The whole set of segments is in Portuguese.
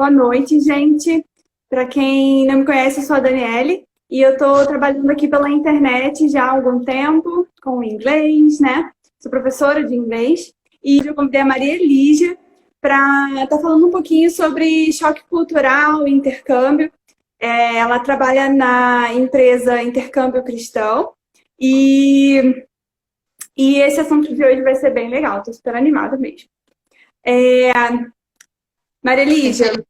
Boa noite, gente. Para quem não me conhece, eu sou a Daniele e eu estou trabalhando aqui pela internet já há algum tempo com inglês, né? Sou professora de inglês e eu convidei a Maria Elígia para estar falando um pouquinho sobre choque cultural e intercâmbio. Ela trabalha na empresa Intercâmbio Cristão e, e esse assunto de hoje vai ser bem legal. Estou super animada mesmo. Maria Esse Elígia. aí,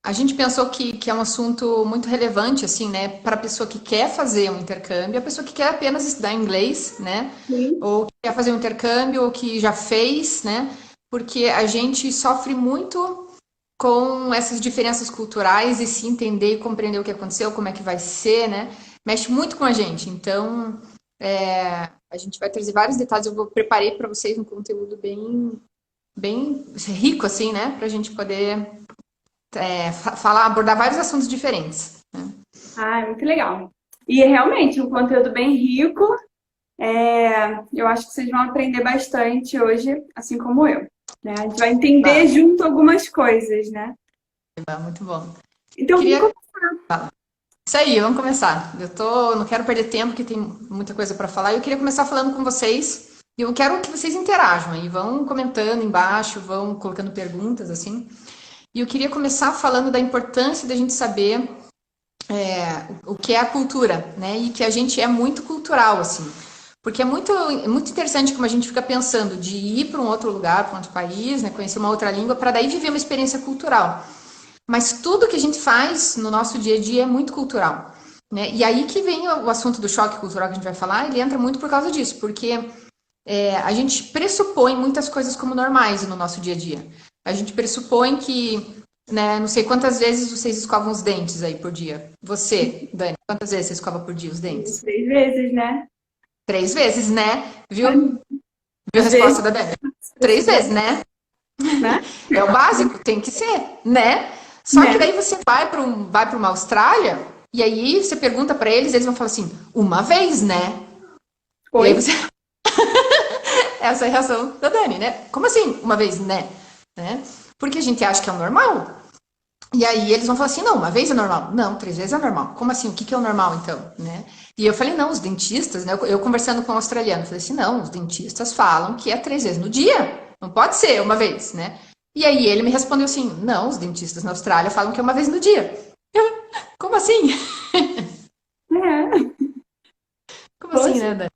a gente pensou que é um assunto muito relevante, assim, né, para a pessoa que quer fazer um intercâmbio, a pessoa que quer apenas estudar inglês, né, Sim. ou que quer fazer um intercâmbio, ou que já fez, né, porque a gente sofre muito com essas diferenças culturais e se entender e compreender o que aconteceu, como é que vai ser, né, mexe muito com a gente. Então, a gente vai trazer vários detalhes. Preparei para vocês um conteúdo bem rico, assim, né, para a gente poder falar, abordar vários assuntos diferentes. Ah, é muito legal. E é realmente um conteúdo bem rico. Eu acho que vocês vão aprender bastante hoje, assim como eu. Né? A gente vai entender Tá, junto algumas coisas, né? muito bom. Então, vamos Queria. começar. Isso aí, vamos começar. Não quero perder tempo, porque tem muita coisa para falar. Eu queria começar falando com vocês. E eu quero que vocês interajam aí, vão comentando embaixo, vão colocando perguntas, assim. E eu queria começar falando da importância da gente saber o que é a cultura, né? E que a gente é muito cultural, assim. Porque é muito interessante como a gente fica pensando de ir para um outro lugar, para um outro país, né? Conhecer uma outra língua, para daí viver uma experiência cultural. Mas tudo que a gente faz no nosso dia a dia é muito cultural. Né? E aí que vem o assunto do choque cultural que a gente vai falar, ele entra muito por causa disso, porque a gente pressupõe muitas coisas como normais no nosso dia a dia. A gente pressupõe que, né, não sei quantas vezes vocês escovam os dentes aí por dia. Você, Dani, quantas vezes você escova por dia os dentes? 3 vezes, né? 3 vezes, né? Viu? Viu a Às resposta vezes, da Dani? se 3 vezes, precisar, né? né? É o básico, tem que ser, né? Só que Né? daí você vai para uma Austrália e aí você pergunta para eles vão falar assim, uma vez, né? E aí Oi? você essa é a reação da Dani, né? Como assim, uma vez, né? Porque a gente acha que é o normal. E aí eles vão falar assim, não, uma vez é normal. Não, 3 vezes é normal. Como assim? O que é o normal, então? Né? E eu falei, não, os dentistas, né? Eu conversando com um australiano, falei assim, não, os dentistas falam que é 3 vezes no dia. Não pode ser uma vez, né? E aí ele me respondeu assim, não, os dentistas na Austrália falam que é uma vez no dia. Eu, como assim? É. Como assim, Poxa. né, Dani?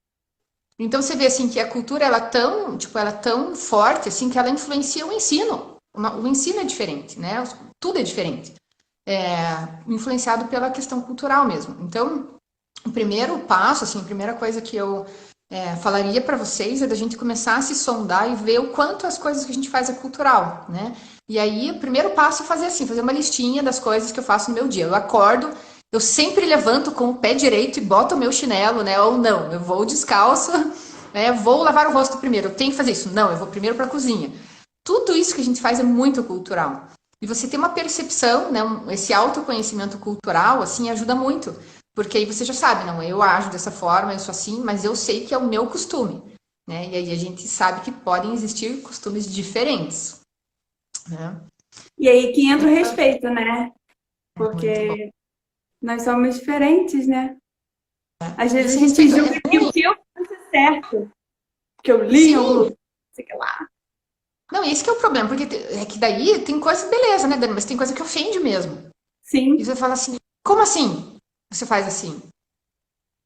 Então você vê assim que a cultura ela é tão forte assim que ela influencia o ensino. O ensino é diferente, né? Tudo é diferente. Influenciado pela questão cultural mesmo. Então, o primeiro passo, assim, a primeira coisa que eu falaria para vocês é da gente começar a se sondar e ver o quanto as coisas que a gente faz é cultural, né? E aí, o primeiro passo é fazer assim, fazer uma listinha das coisas que eu faço no meu dia. Eu acordo, eu sempre levanto com o pé direito e boto o meu chinelo, né? Ou não, eu vou descalço, né? Vou lavar o rosto primeiro. Eu tenho que fazer isso. Não, eu vou primeiro para a cozinha. Tudo isso que a gente faz é muito cultural. E você ter uma percepção, né, esse autoconhecimento cultural, assim, ajuda muito. Porque aí você já sabe, não, eu ajo dessa forma, eu sou assim, mas eu sei que é o meu costume. Né? E aí a gente sabe que podem existir costumes diferentes. Né? E aí que entra o respeito, né? É muito bom. Porque nós somos diferentes, né? Às E vezes a esse gente respeito é julga que o ruim. que eu faço é certo, que eu li em algum Sim. lugar, não sei o que lá. Não, esse que é o problema, porque é que daí tem coisa, beleza, né, Dani? Mas tem coisa que ofende mesmo. E Sim, você fala assim, como assim? Você faz assim?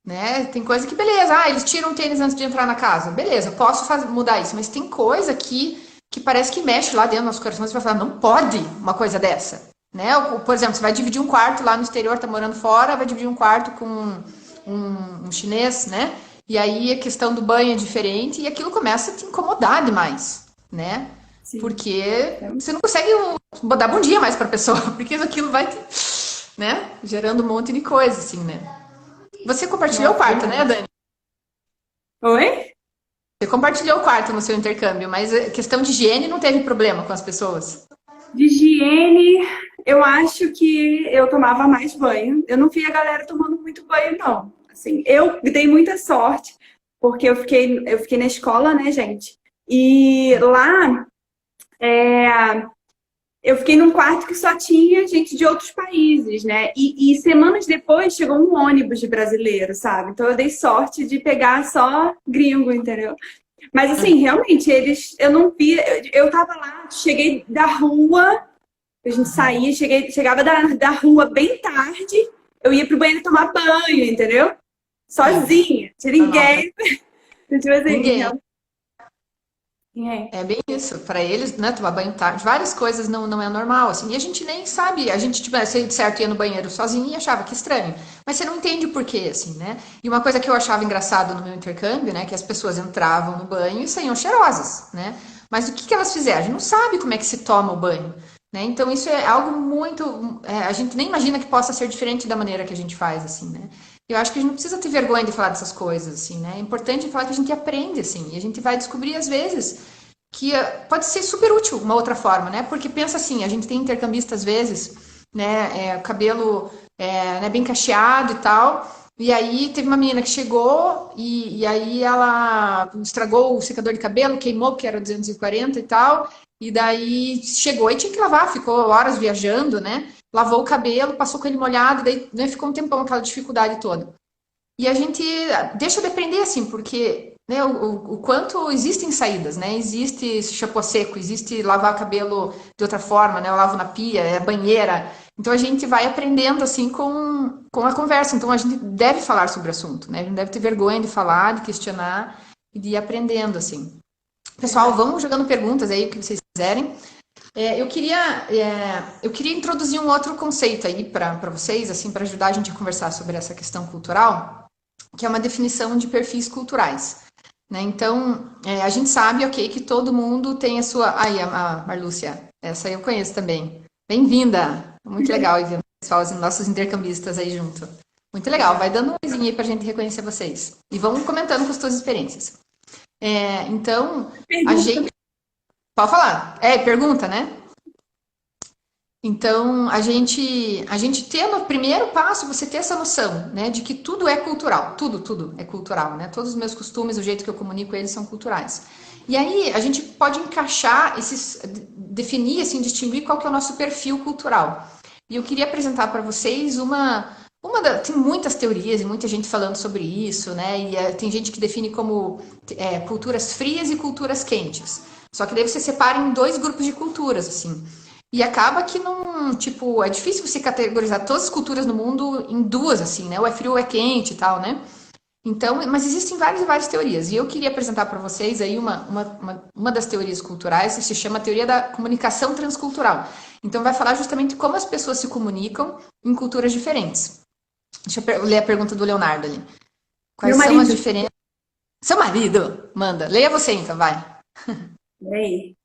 Né? Tem coisa que, beleza, eles tiram o tênis antes de entrar na casa. Beleza, posso mudar isso, mas tem coisa que parece que mexe lá dentro do nosso coração. Você vai falar, não pode uma coisa dessa. Né? Por exemplo, você vai dividir um quarto lá no exterior, tá morando fora, vai dividir um quarto com um chinês, né? E aí a questão do banho é diferente e aquilo começa a te incomodar demais, né? sim. Porque você não consegue dar bom dia mais pra pessoa, porque aquilo vai te, né? Gerando um monte de coisa, assim, né? Você compartilhou o Nossa, quarto, né, verdade. Dani? Oi? Você compartilhou o quarto no seu intercâmbio, mas a questão de higiene não teve problema com as pessoas. De higiene, eu acho que eu tomava mais banho. Eu não vi a galera tomando muito banho, não. Assim, eu dei muita sorte, porque eu fiquei na escola, né, gente? E lá eu fiquei num quarto que só tinha gente de outros países, né? E semanas depois chegou um ônibus de brasileiro, sabe? Então eu dei sorte de pegar só gringo, entendeu? Mas assim, realmente, eu não vi, eu tava lá, cheguei da rua, a gente saía, chegava da rua bem tarde, eu ia pro banheiro tomar banho, entendeu? Sozinha, tinha Normal. ninguém, tipo assim, Ninguém. ninguém. É bem isso. Para eles, né, tomar banho tarde, várias coisas não é normal, assim. E a gente nem sabe, a gente, tipo, se certo ia no banheiro sozinho e achava que estranho. Mas você não entende o porquê, assim, né? E uma coisa que eu achava engraçado no meu intercâmbio, né, que as pessoas entravam no banho e saíam cheirosas, né? Mas o que elas fizeram? A gente não sabe como é que se toma o banho, né? Então isso é algo muito, a gente nem imagina que possa ser diferente da maneira que a gente faz, assim, né? Eu acho que a gente não precisa ter vergonha de falar dessas coisas, assim, né? É importante falar que a gente aprende, assim, e a gente vai descobrir às vezes que pode ser super útil uma outra forma, né? Porque pensa assim, a gente tem intercambista às vezes, né? O cabelo né, bem cacheado e tal. E aí teve uma menina que chegou e aí ela estragou o secador de cabelo, queimou, que era 240 e tal. E daí chegou e tinha que lavar, ficou horas viajando, né? Lavou o cabelo, passou com ele molhado, e daí né, ficou um tempão aquela dificuldade toda. E a gente deixa de aprender assim, porque né, o quanto existem saídas, né? Existe shampoo seco, existe lavar cabelo de outra forma, né? Eu lavo na pia, é banheira. Então a gente vai aprendendo assim com a conversa. Então a gente deve falar sobre o assunto, né? A gente deve ter vergonha de falar, de questionar e de ir aprendendo assim. Pessoal, Verdade. vamos jogando perguntas aí, o que vocês quiserem. Eu queria introduzir um outro conceito aí para vocês, assim, para ajudar a gente a conversar sobre essa questão cultural, que é uma definição de perfis culturais. Né? Então, a gente sabe, ok, que todo mundo tem a sua. Aí, a Marlúcia, essa eu conheço também. Bem-vinda! Muito legal ver o pessoal, os nossos intercambistas aí junto. Muito legal, vai dando um oizinho aí pra gente reconhecer vocês. E vão comentando com as suas experiências. Então, a Pergunta. gente. Pode falar. Pergunta, né? Então, a gente tendo o primeiro passo, você ter essa noção, né, de que tudo é cultural, tudo é cultural, né? Todos os meus costumes, o jeito que eu comunico eles são culturais. E aí a gente pode encaixar esses, definir, assim, distinguir qual que é o nosso perfil cultural. E eu queria apresentar para vocês tem muitas teorias e muita gente falando sobre isso, né? E tem gente que define como culturas frias e culturas quentes. Só que daí você separa em dois grupos de culturas, assim. E acaba que não, tipo, é difícil você categorizar todas as culturas no mundo em duas, assim, né? Ou é frio ou é quente e tal, né? Então, mas existem várias e várias teorias. E eu queria apresentar para vocês aí uma das teorias culturais, que se chama a teoria da comunicação transcultural. Então, vai falar justamente como as pessoas se comunicam em culturas diferentes. Deixa eu ler a pergunta do Leonardo ali. Meu Quais são as marido. diferenças? Seu marido, manda. Leia você então, vai. Peraí.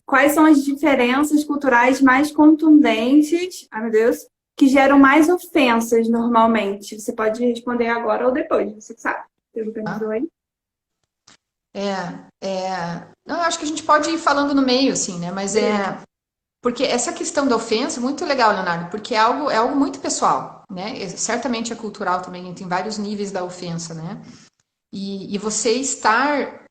Quais são as diferenças culturais mais contundentes, ai meu Deus, que geram mais ofensas normalmente? Você pode responder agora ou depois, você que sabe. Perguntou aí. Não, eu acho que a gente pode ir falando no meio, assim, né? Mas Beleza. porque essa questão da ofensa é muito legal, Leonardo, porque é algo muito pessoal, né? Certamente é cultural também, tem vários níveis da ofensa, né? E você estar,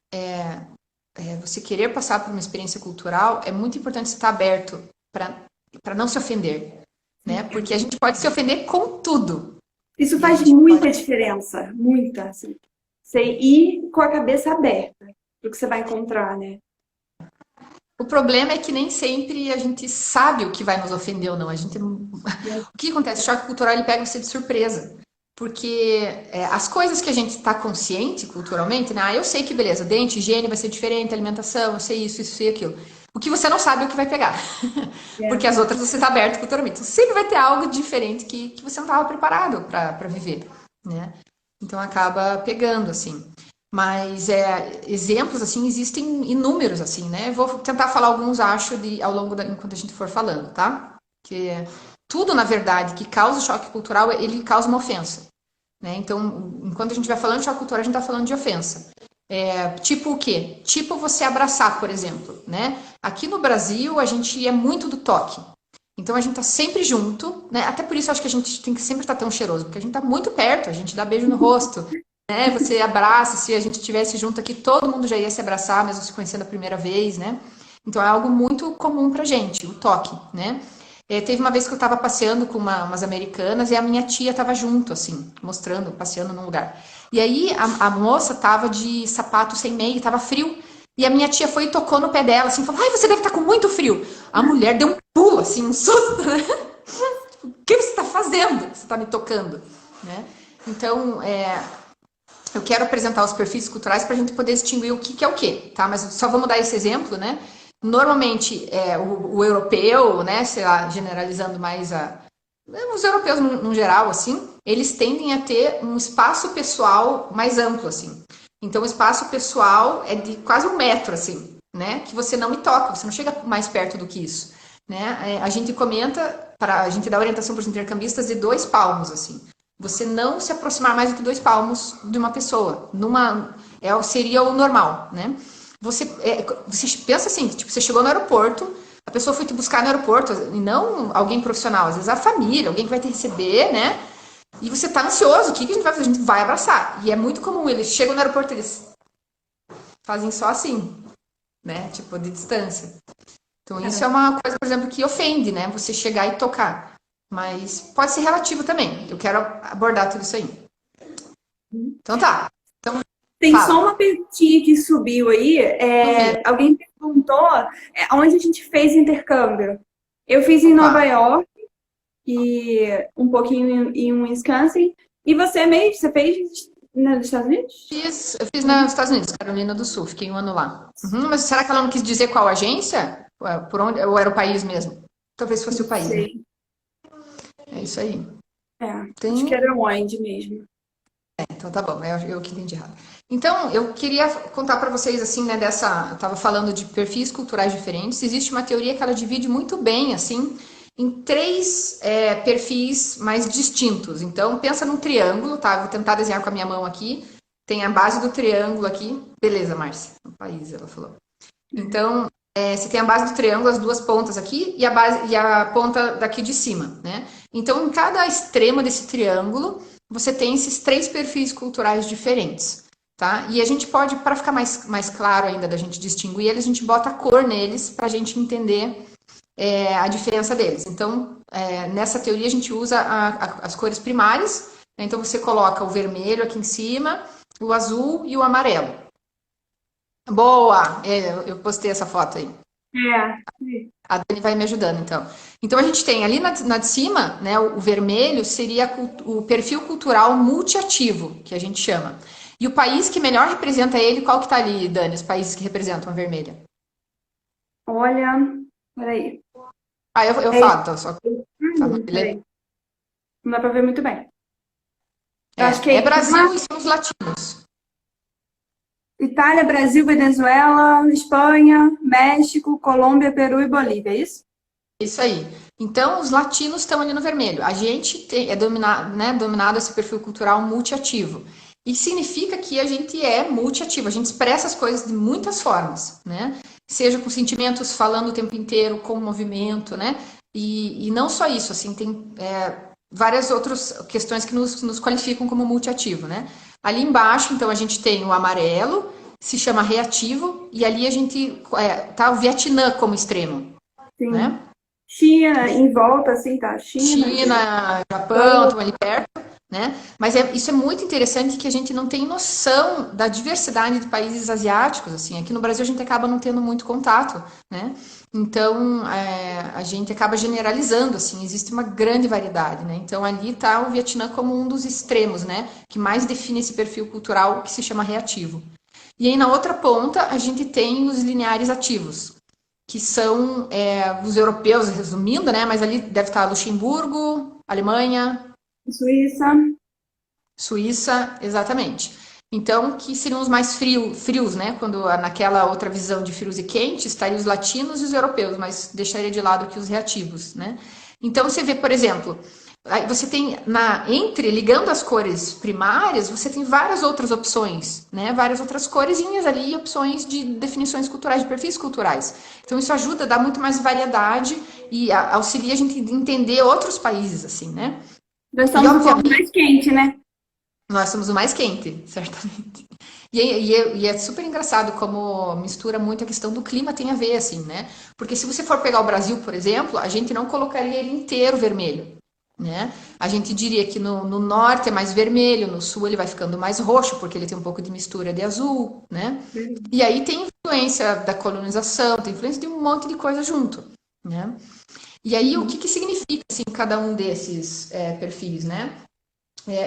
você querer passar por uma experiência cultural, é muito importante você estar aberto para não se ofender, né? Porque a gente pode se ofender com tudo. Isso E a faz gente muita pode. diferença, muita, assim. Você ir com a cabeça aberta do que você vai encontrar, né? O problema é que nem sempre a gente sabe o que vai nos ofender ou não. A gente não. O que acontece? O choque cultural ele pega você de surpresa. Porque as coisas que a gente está consciente culturalmente, né? Eu sei que beleza, dente, higiene vai ser diferente, alimentação, eu sei isso e aquilo. O que você não sabe é o que vai pegar. Porque É. as outras você está aberto culturalmente. Então, sempre vai ter algo diferente que você não estava preparado para viver, né? Então acaba pegando, assim. Mas exemplos, assim, existem inúmeros, assim, né? Vou tentar falar alguns, acho, ao longo enquanto a gente for falando, tá? Que tudo, na verdade, que causa choque cultural, ele causa uma ofensa. Né? Então, enquanto a gente vai falando de choque cultural, a gente está falando de ofensa. Tipo o quê? Tipo você abraçar, por exemplo. Né? Aqui no Brasil, a gente é muito do toque. Então, a gente está sempre junto. Né? Até por isso, acho que a gente tem que sempre estar tão cheiroso, porque a gente está muito perto, a gente dá beijo no rosto. Né? Você abraça, se a gente estivesse junto aqui, todo mundo já ia se abraçar, mesmo se conhecendo a primeira vez. Né? Então é algo muito comum pra gente, o toque, né? Teve uma vez que eu estava passeando com umas americanas e a minha tia estava junto, assim, mostrando, passeando num lugar. E aí a moça tava de sapato sem meia, tava frio. E a minha tia foi e tocou no pé dela, assim, falou: ai, você deve estar com muito frio. A mulher deu um pulo, assim, um susto, né? O que você está fazendo? Você está me tocando, né? Então, eu quero apresentar os perfis culturais para a gente poder distinguir o que é o que, tá? Mas só vamos dar esse exemplo, né? Normalmente, o europeu, né, sei lá, generalizando mais os europeus no geral, assim, eles tendem a ter um espaço pessoal mais amplo, assim. Então, o espaço pessoal é de quase 1 metro, assim, né? Que você não me toca, você não chega mais perto do que isso, né? A gente comenta, a gente dá orientação para os intercambistas de 2 palmos, assim. Você não se aproximar mais do que 2 palmos de uma pessoa. Seria o normal, né? Você pensa assim, tipo, você chegou no aeroporto, a pessoa foi te buscar no aeroporto, e não alguém profissional, às vezes a família, alguém que vai te receber, né? E você tá ansioso, o que a gente vai fazer? A gente vai abraçar. E é muito comum, eles chegam no aeroporto, eles fazem só assim, né? Tipo, de distância. Então, isso é uma coisa, por exemplo, que ofende, né? Você chegar e tocar. Mas pode ser relativo também. Eu quero abordar tudo isso aí. Então tá. Então, Tem só fala. uma perguntinha que subiu aí. Alguém perguntou onde a gente fez intercâmbio. Eu fiz em Nova Opa. York e um pouquinho em Wisconsin. E você mesmo? Você fez nos Estados Unidos? Eu fiz nos Estados Unidos, Carolina do Sul. Fiquei 1 ano lá. Mas será que ela não quis dizer qual agência? Por onde? Ou era o país mesmo? Talvez fosse o Não país, né? sei. É isso aí. Acho que era onde mesmo. Então tá bom, eu que entendi errado. Então, eu queria contar para vocês, assim, né, eu estava falando de perfis culturais diferentes. Existe uma teoria que ela divide muito bem, assim, em 3 perfis mais distintos. Então, pensa num triângulo, tá? Eu vou tentar desenhar com a minha mão aqui. Tem a base do triângulo aqui. Beleza, Márcia. No país, ela falou. Então, você tem a base do triângulo, as 2 pontas aqui, e a ponta daqui de cima, né? Então, em cada extremo desse triângulo, você tem esses 3 perfis culturais diferentes, tá? E a gente pode, para ficar mais claro ainda da gente distinguir eles, a gente bota a cor neles para a gente entender a diferença deles. Então, nessa teoria, a gente usa as cores primárias, né? Então, você coloca o vermelho aqui em cima, o azul e o amarelo. Boa! Eu postei essa foto aí. É. A Dani vai me ajudando, então. Então, a gente tem ali na de cima, né, o vermelho seria o perfil cultural multiativo, que a gente chama. E o país que melhor representa ele, qual que tá ali, Dani? Os países que representam a vermelha. Olha, peraí. Eu É, falo, então, só. peraí. Não dá pra ver muito bem. Eu acho que É é Brasil e são os latinos. Itália, Brasil, Venezuela, Espanha, México, Colômbia, Peru e Bolívia, é isso? Isso aí. Então, os latinos estão ali no vermelho. A gente é dominado, né, dominado esse perfil cultural multiativo. E significa que a gente é multiativo, a gente expressa as coisas de muitas formas, né? Seja com sentimentos, falando o tempo inteiro, com movimento, né? E não só isso, assim, tem várias outras questões que nos qualificam como multiativo, né? Ali embaixo, então, a gente tem o amarelo, se chama reativo, e ali a gente tá o Vietnã como extremo, Sim. né? China, em volta, assim, tá? China, China, Japão, estão ali perto, né? Mas isso é muito interessante que a gente não tem noção da diversidade de países asiáticos, assim. Aqui no Brasil a gente acaba não tendo muito contato, né? Então, a gente acaba generalizando, assim, existe uma grande variedade, né? Então, ali está o Vietnã como um dos extremos, né? Que mais define esse perfil cultural que se chama reativo. E aí, na outra ponta, a gente tem os lineares ativos, que são os europeus, resumindo, né? Mas ali deve estar Luxemburgo, Alemanha, Suíça. Suíça, exatamente. Então, que seriam os mais frios, né? Quando naquela outra visão de frios e quentes, estariam os latinos e os europeus, mas deixaria de lado aqui os reativos, né? Então, você vê, por exemplo, aí você tem ligando as cores primárias, você tem várias outras opções, né? Várias outras coresinhas ali, opções de definições culturais, de perfis culturais. Então isso ajuda a dar muito mais variedade e auxilia a gente a entender outros países, assim, né? Nós E somos o povo obviamente mais quente, né? nós somos o mais quente, certamente. E é super engraçado como mistura muito a questão do clima tem a ver, assim, né? Porque se você for pegar o Brasil, por exemplo, a gente não colocaria ele inteiro vermelho, né? A gente diria que no norte é mais vermelho, no sul ele vai ficando mais roxo, porque ele tem um pouco de mistura de azul, né? E aí tem influência da colonização, tem influência de um monte de coisa junto, né? E aí o que que significa, assim, cada um desses perfis, né?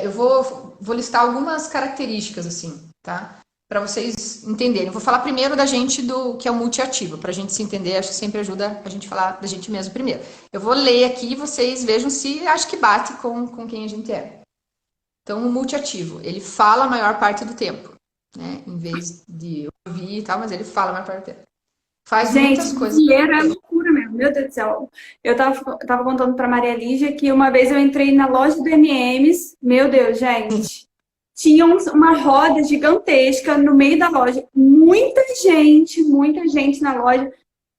Eu vou listar algumas características, assim, tá? Para vocês entenderem. Eu vou falar primeiro da gente do que é o multiativo, para a gente se entender, acho que sempre ajuda a gente falar da gente mesmo primeiro. Eu vou ler aqui e vocês vejam se acho que bate com quem a gente é. Então, o multiativo, ele fala a maior parte do tempo, né? Em vez de ouvir e tal, mas ele fala a maior parte do tempo. Faz Gente, muitas coisas. dinheiro é loucura mesmo, meu Deus do céu. Eu tava contando pra Maria Lígia que uma vez eu entrei na loja do M&M's, meu Deus, gente. Tinha uma roda gigantesca no meio da loja. Muita gente na loja.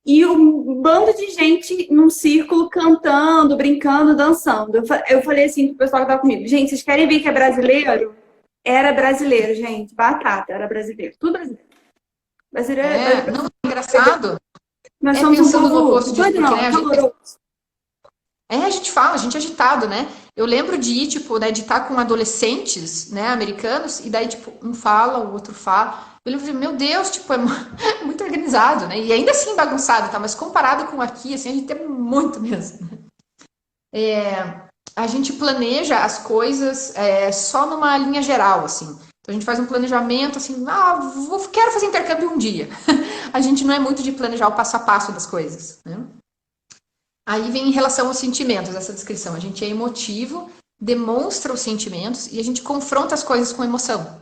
E um bando de gente num círculo cantando, brincando, dançando. Eu falei assim pro pessoal que tava comigo: gente, vocês querem ver que é brasileiro? Era brasileiro, gente. Batata, era brasileiro. Tudo brasileiro. Brasileiro. Não, é engraçado. Nós somos um Pensando no povo oposto disso, doido, porque, né, não, caloroso. a gente fala, a gente é agitado, né? Eu lembro de ir, tipo, né, de estar com adolescentes, né, americanos, e daí, tipo, um fala, o outro fala. Eu lembro de, meu Deus, tipo, é muito organizado, né? E ainda assim bagunçado, tá? Mas comparado com aqui, assim, a gente tem muito mesmo. A gente planeja as coisas só numa linha geral, assim. Então a gente faz um planejamento, assim, quero fazer intercâmbio um dia. A gente não é muito de planejar o passo a passo das coisas, né? Aí vem em relação aos sentimentos, essa descrição. A gente é emotivo, demonstra os sentimentos e a gente confronta as coisas com emoção.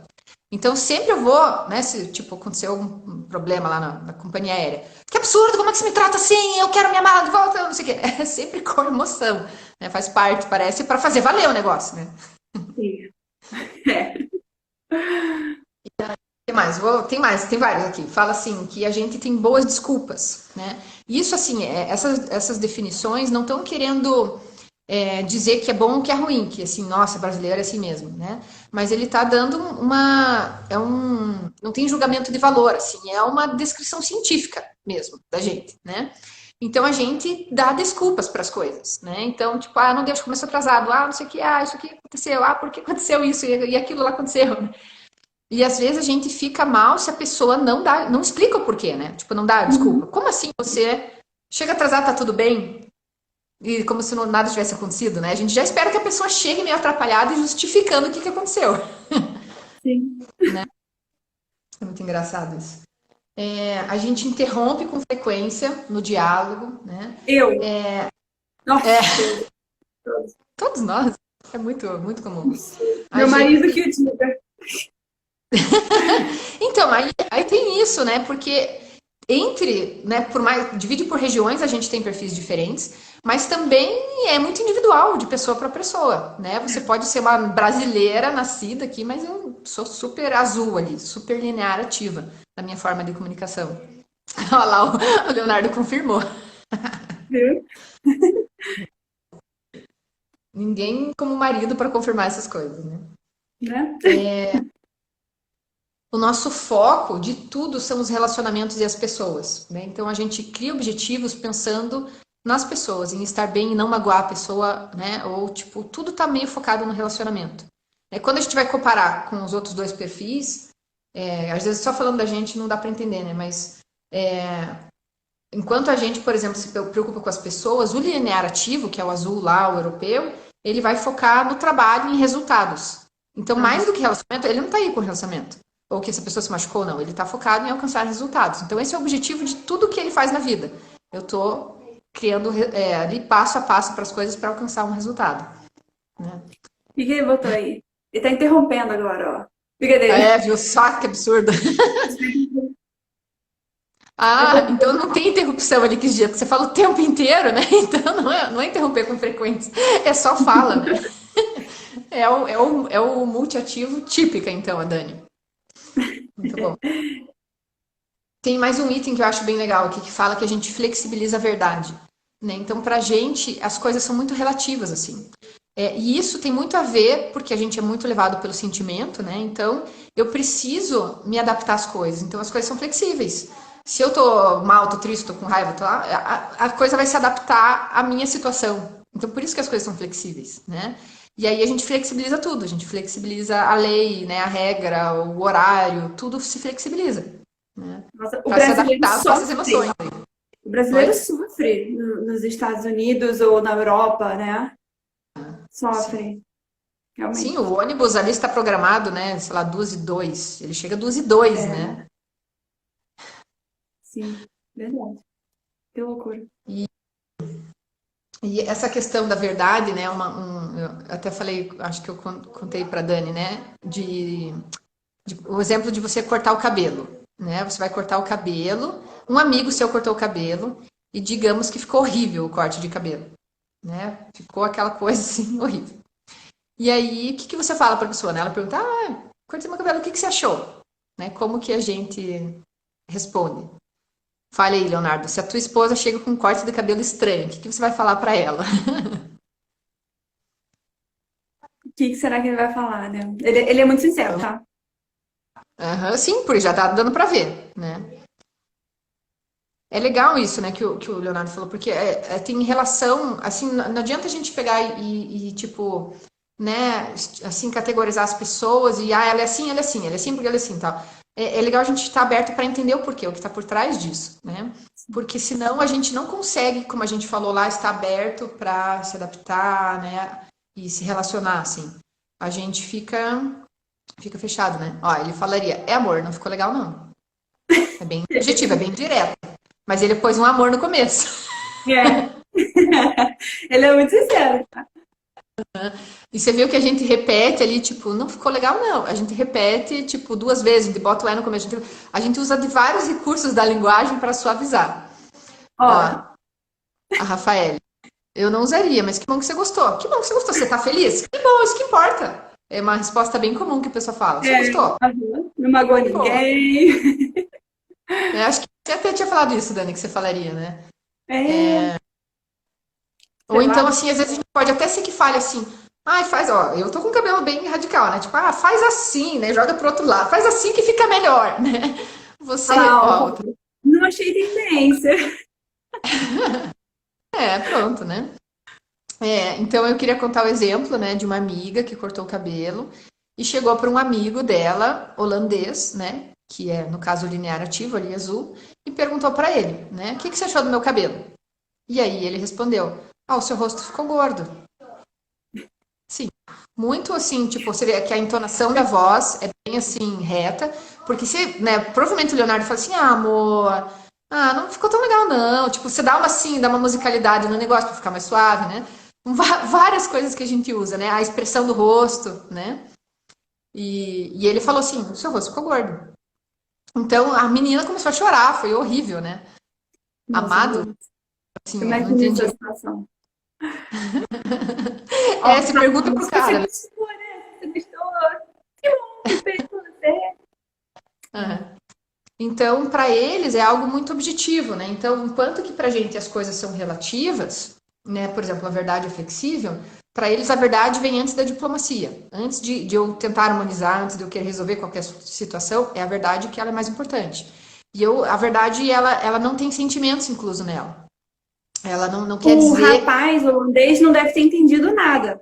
Então sempre eu vou, né, se tipo aconteceu um problema lá na companhia aérea. Que absurdo, como é que você me trata assim? Eu quero minha mala de volta, não sei o quê. É sempre com emoção, né? Faz parte, parece, para fazer valer o negócio, né? Sim. É. Tem mais, tem vários aqui. Fala assim que a gente tem boas desculpas, né? Isso assim, essas definições não estão querendo dizer que é bom ou que é ruim, que assim, nossa, brasileiro é assim mesmo, né? Mas ele está dando não tem julgamento de valor, assim, é uma descrição científica mesmo da gente, né? Então a gente dá desculpas para as coisas, né? Então, tipo, não deu, começou atrasado, não sei o que, isso aqui aconteceu, por que aconteceu isso e aquilo lá aconteceu, né? E às vezes a gente fica mal se a pessoa não explica o porquê, né? Tipo, não dá desculpa. Como assim você chega atrasado, tá tudo bem? E como se nada tivesse acontecido, né? A gente já espera que a pessoa chegue meio atrapalhada e justificando o que aconteceu. Sim. Né? É muito engraçado isso. A gente interrompe com frequência no diálogo, né? Nossa, Todos nós. É muito, muito comum. meu marido que o diga. Então, aí tem isso, né? Porque né, divide por regiões, a gente tem perfis diferentes, mas também é muito individual, de pessoa para pessoa, né? Você pode ser uma brasileira nascida aqui, mas eu sou super azul ali, super linear ativa na minha forma de comunicação. Olha lá, o Leonardo confirmou. Viu? Ninguém como marido para confirmar essas coisas, né? O nosso foco de tudo são os relacionamentos e as pessoas, né? Então a gente cria objetivos pensando nas pessoas, em estar bem e não magoar a pessoa, né? Ou tipo, tudo tá meio focado no relacionamento. Quando a gente vai comparar com os outros dois perfis, às vezes só falando da gente não dá para entender, né? Mas enquanto a gente, por exemplo, se preocupa com as pessoas, o linear ativo, que é o azul lá, o europeu, ele vai focar no trabalho e em resultados. Então, mais do que relacionamento, ele não está aí com relacionamento. Ou que essa pessoa se machucou, não. Ele está focado em alcançar resultados. Então, esse é o objetivo de tudo que ele faz na vida. Eu estou criando ali passo a passo para as coisas para alcançar um resultado. Né? O que ele botou aí? Ele tá interrompendo agora, ó. Brincadeira. Viu só que absurdo. Então não tem interrupção ali que dia, porque você fala o tempo inteiro, né? Então não é interromper com frequência, é só fala, né? É o multiativo típica, então, a Dani. Muito bom. Tem mais um item que eu acho bem legal aqui, que fala que a gente flexibiliza a verdade. Né? Então, pra gente, as coisas são muito relativas, assim. E isso tem muito a ver, porque a gente é muito levado pelo sentimento, né? Então, eu preciso me adaptar às coisas. Então as coisas são flexíveis. Se eu tô mal, tô triste, tô com raiva, tô lá, a coisa vai se adaptar à minha situação. Então por isso que as coisas são flexíveis, né? E aí a gente flexibiliza tudo, a gente flexibiliza a lei, né, a regra, o horário, tudo se flexibiliza, né? Nossa, o Para se brasileiro adaptar às nossas sofre. emoções. O brasileiro Oi? sofre nos Estados Unidos ou na Europa, né? Sim. Sofre, Sim, realmente. o ônibus ali está programado, né? Sei lá, 2:02. Ele chega 2:02, É, né? sim, verdade. Que loucura. E essa questão da verdade, né? Eu até falei, acho que eu contei para Dani, né? O exemplo de você cortar o cabelo, né? Você vai cortar o cabelo, um amigo seu cortou o cabelo e digamos que ficou horrível o corte de cabelo, né? Ficou aquela coisa assim horrível. E aí, o que que você fala para a pessoa, né? Ela pergunta: "Ah, cortei meu cabelo, o que que você achou?", né? Como que a gente responde? Fale aí, Leonardo, se a tua esposa chega com um corte de cabelo estranho, o que que você vai falar para ela? O que será que ele vai falar, né? Ele é muito sincero, tá? Aham, sim, porque já tá dando para ver, né? É legal isso, né, que o Leonardo falou, porque tem relação, assim, não adianta a gente pegar tipo, né, assim, categorizar as pessoas e, ela é assim, ela é assim, ela é assim porque ela é assim, tal. É legal a gente estar aberto para entender o porquê, o que está por trás disso, né? Porque senão a gente não consegue, como a gente falou lá, estar aberto para se adaptar, né, e se relacionar, assim. A gente fica fechado, né? Ó, ele falaria, é amor, não ficou legal, não. É bem objetivo, é bem direto. Mas ele pôs um amor no começo. É. Ele é muito sincero. E você viu que a gente repete ali, tipo, não ficou legal, não. A gente repete, tipo, 2 vezes, a gente bota o é no começo. A gente usa de vários recursos da linguagem para suavizar. Ó, Ó, a Rafael, eu não usaria, mas que bom que você gostou. Que bom que você gostou. Você tá feliz? Que bom, isso que importa. É uma resposta bem comum que a pessoa fala. Você gostou? aham, não magoa Que bom. ninguém. Acho que você até tinha falado isso, Dani, que você falaria, né? É, Ou sei então, lá. assim, às vezes a gente pode até ser que fale assim, ai, faz, ó, eu tô com o cabelo bem radical, né? Tipo, faz assim, né? Joga pro outro lado, faz assim que fica melhor, né? Olha Você, lá, ó, ó, não achei tendência. pronto, né? Então eu queria contar o exemplo, né, de uma amiga que cortou o cabelo e chegou para um amigo dela, holandês, né, que é, no caso, linear ativo, ali azul, e perguntou para ele, né, o que que você achou do meu cabelo? E aí ele respondeu, o seu rosto ficou gordo. Sim, muito assim, tipo, você vê que a entonação da voz é bem assim, reta, porque você, né, provavelmente o Leonardo fala assim, amor, não ficou tão legal não, tipo, você dá uma assim, dá uma musicalidade no negócio pra ficar mais suave, né? Várias coisas que a gente usa, né? A expressão do rosto, né? E ele falou assim, o seu rosto ficou gordo. Então a menina começou a chorar, foi horrível, né? Nossa, Amado, não. assim, eu não Imagina essa entendi. situação. Ó, Você pergunta pro se você cara, né? gostou, né? Se você gostou, que bom, fico feliz por você. Aham. Então, para eles é algo muito objetivo, né? Então, enquanto que para a gente as coisas são relativas, né? Por exemplo, a verdade é flexível, para eles a verdade vem antes da diplomacia. Antes de eu tentar harmonizar, antes de eu querer resolver qualquer situação, é a verdade que ela é mais importante. A verdade, ela não tem sentimentos incluso nela. Ela não quer O dizer, rapaz holandês não deve ter entendido nada,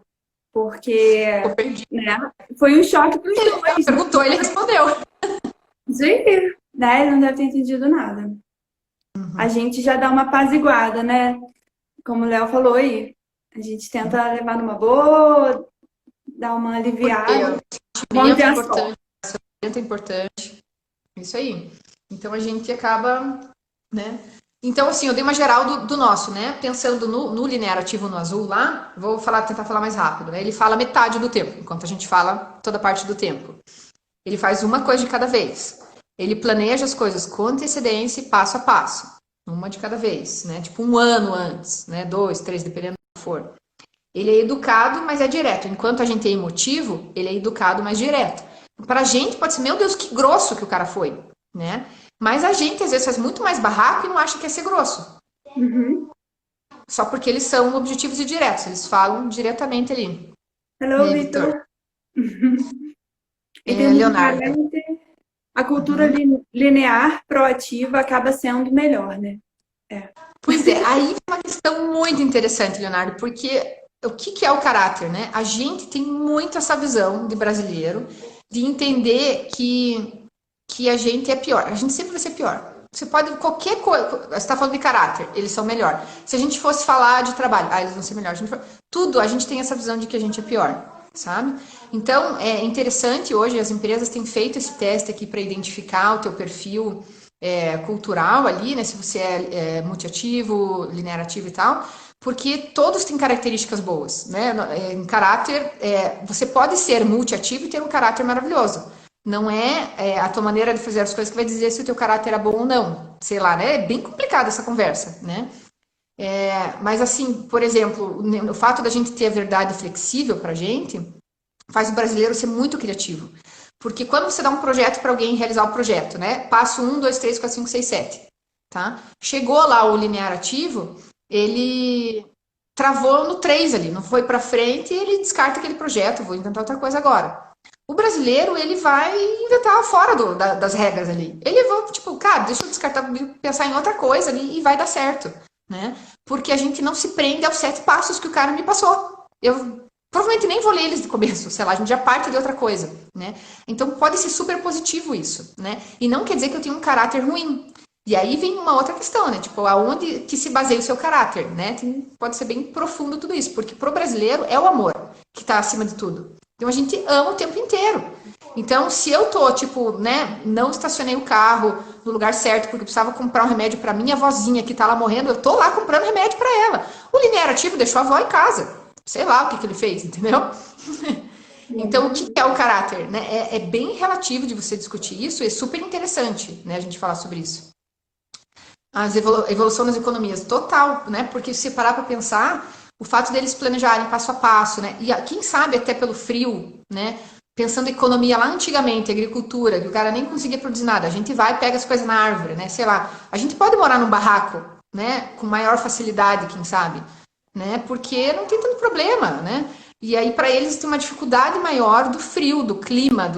porque, eu perdi. né, foi um choque para os Ela dois, né? perguntou, ele respondeu. Gente, né? Ele não deve ter entendido nada. A gente já dá uma apaziguada, né? Como o Léo falou aí. A gente tenta levar numa boa, dar uma Porque aliviada, o manter sentimento é a sorte. importante, o sentimento é importante. Isso aí. Então a gente acaba, né? Então, assim, eu dei uma geral do nosso, né? Pensando no linear ativo no azul lá, vou tentar falar mais rápido, né? Ele fala metade do tempo, enquanto a gente fala toda parte do tempo. Ele faz uma coisa de cada vez. Ele planeja as coisas com antecedência e passo a passo. Uma de cada vez, né? Tipo um ano antes, né? 2, 3, dependendo do que for. Ele é educado, mas é direto. Enquanto a gente é emotivo, ele é educado, mas direto. Pra gente pode ser, meu Deus, que grosso que o cara foi, né? Mas a gente às vezes faz muito mais barraco e não acha que é ser grosso. Uhum. Só porque eles são objetivos e diretos, eles falam diretamente ali. E Hello, aí, Vitor? Vitor. Em termos de Leonardo. caráter, a cultura linear, proativa, acaba sendo melhor, né? Pois é, aí é uma questão muito interessante, Leonardo, porque o que é o caráter, né? A gente tem muito essa visão de brasileiro de entender que a gente é pior. A gente sempre vai ser pior. Você pode, qualquer coisa. Você está falando de caráter, eles são melhor. Se a gente fosse falar de trabalho, eles vão ser melhor. Tudo, a gente tem essa visão de que a gente é pior, sabe? Então, é interessante hoje, as empresas têm feito esse teste aqui para identificar o teu perfil cultural ali, né? Se você é multiativo, linearativo e tal, porque todos têm características boas, né? Em caráter, você pode ser multiativo e ter um caráter maravilhoso. Não é a tua maneira de fazer as coisas que vai dizer se o teu caráter é bom ou não. Sei lá, né? É bem complicada essa conversa, né? Mas assim, por exemplo, o fato da gente ter a verdade flexível pra gente faz o brasileiro ser muito criativo. Porque quando você dá um projeto para alguém realizar o projeto, né? Passo 1, 2, 3, 4, 5, 6, 7. Tá? Chegou lá o linear ativo, ele travou no 3 ali, não foi para frente e ele descarta aquele projeto, vou inventar outra coisa agora. O brasileiro, ele vai inventar fora das regras ali. Ele vai, tipo, cara, deixa eu descartar, pensar em outra coisa ali e vai dar certo, né? Porque a gente não se prende aos 7 passos que o cara me passou. Eu provavelmente nem vou ler eles do começo, sei lá, a gente já parte de outra coisa, né? Então pode ser super positivo isso, né? E não quer dizer que eu tenho um caráter ruim. E aí vem uma outra questão, né? Tipo, aonde que se baseia o seu caráter, né? Pode ser bem profundo tudo isso, porque pro brasileiro é o amor que tá acima de tudo. Então a gente ama o tempo inteiro. Então, se eu tô, tipo, né, não estacionei o carro no lugar certo porque eu precisava comprar um remédio para minha vozinha que tá lá morrendo, eu tô lá comprando remédio para ela. O linear ativo deixou a avó em casa. Sei lá o que ele fez, entendeu? Então, o que é o caráter? Né? É bem relativo de você discutir isso, é super interessante, né, a gente falar sobre isso. A evolução das economias, total, né? Porque se parar para pensar, o fato deles planejarem passo a passo, né? E quem sabe até pelo frio, né? Pensando em economia lá antigamente, agricultura, que o cara nem conseguia produzir nada. A gente vai e pega as coisas na árvore, né? Sei lá. A gente pode morar num barraco, né? Com maior facilidade, quem sabe, né? Porque não tem tanto problema, né? E aí para eles tem uma dificuldade maior do frio, do clima,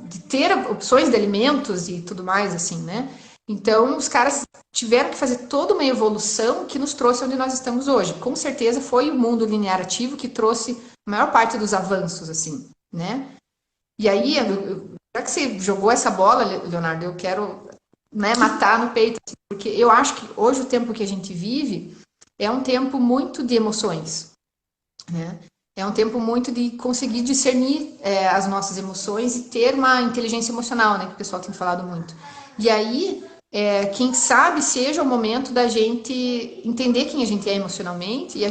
de ter opções de alimentos e tudo mais, assim, né? Então, os caras tiveram que fazer toda uma evolução que nos trouxe onde nós estamos hoje. Com certeza foi o mundo linear ativo que trouxe a maior parte dos avanços, assim, né? E aí, já que você jogou essa bola, Leonardo, eu quero, né, matar no peito, assim, porque eu acho que hoje o tempo que a gente vive é um tempo muito de emoções, né? É um tempo muito de conseguir discernir as nossas emoções e ter uma inteligência emocional, né? Que o pessoal tem falado muito. E aí, quem sabe seja o momento da gente entender quem a gente é emocionalmente e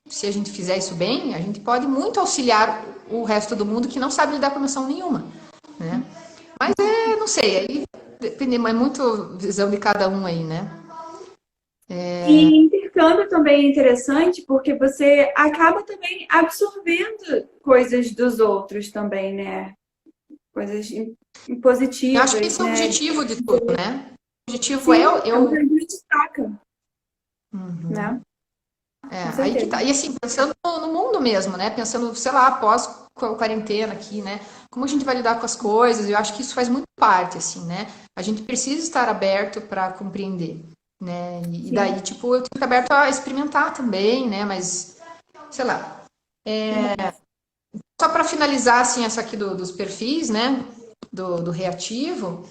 se a gente fizer isso bem, a gente pode muito auxiliar o resto do mundo que não sabe lidar com emoção nenhuma, né? Mas não sei, aí depende, é muito visão de cada um aí, né? E intercâmbio também é interessante porque você acaba também absorvendo coisas dos outros também, né? Coisas Eu positivas, acho que esse é o né? objetivo de tudo, né? O objetivo Sim, é é o que a gente destaca, Uhum. né? Com Aí que certeza. tá. E assim, pensando no mundo mesmo, né? Pensando, sei lá, após a quarentena aqui, né? Como a gente vai lidar com as coisas? Eu acho que isso faz muito parte, assim, né? A gente precisa estar aberto para compreender, né? E daí, Sim, tipo, eu tenho que estar aberto a experimentar também, né? Mas, sei lá. verdade. Só para finalizar, assim, essa aqui dos perfis, né? Do reativo,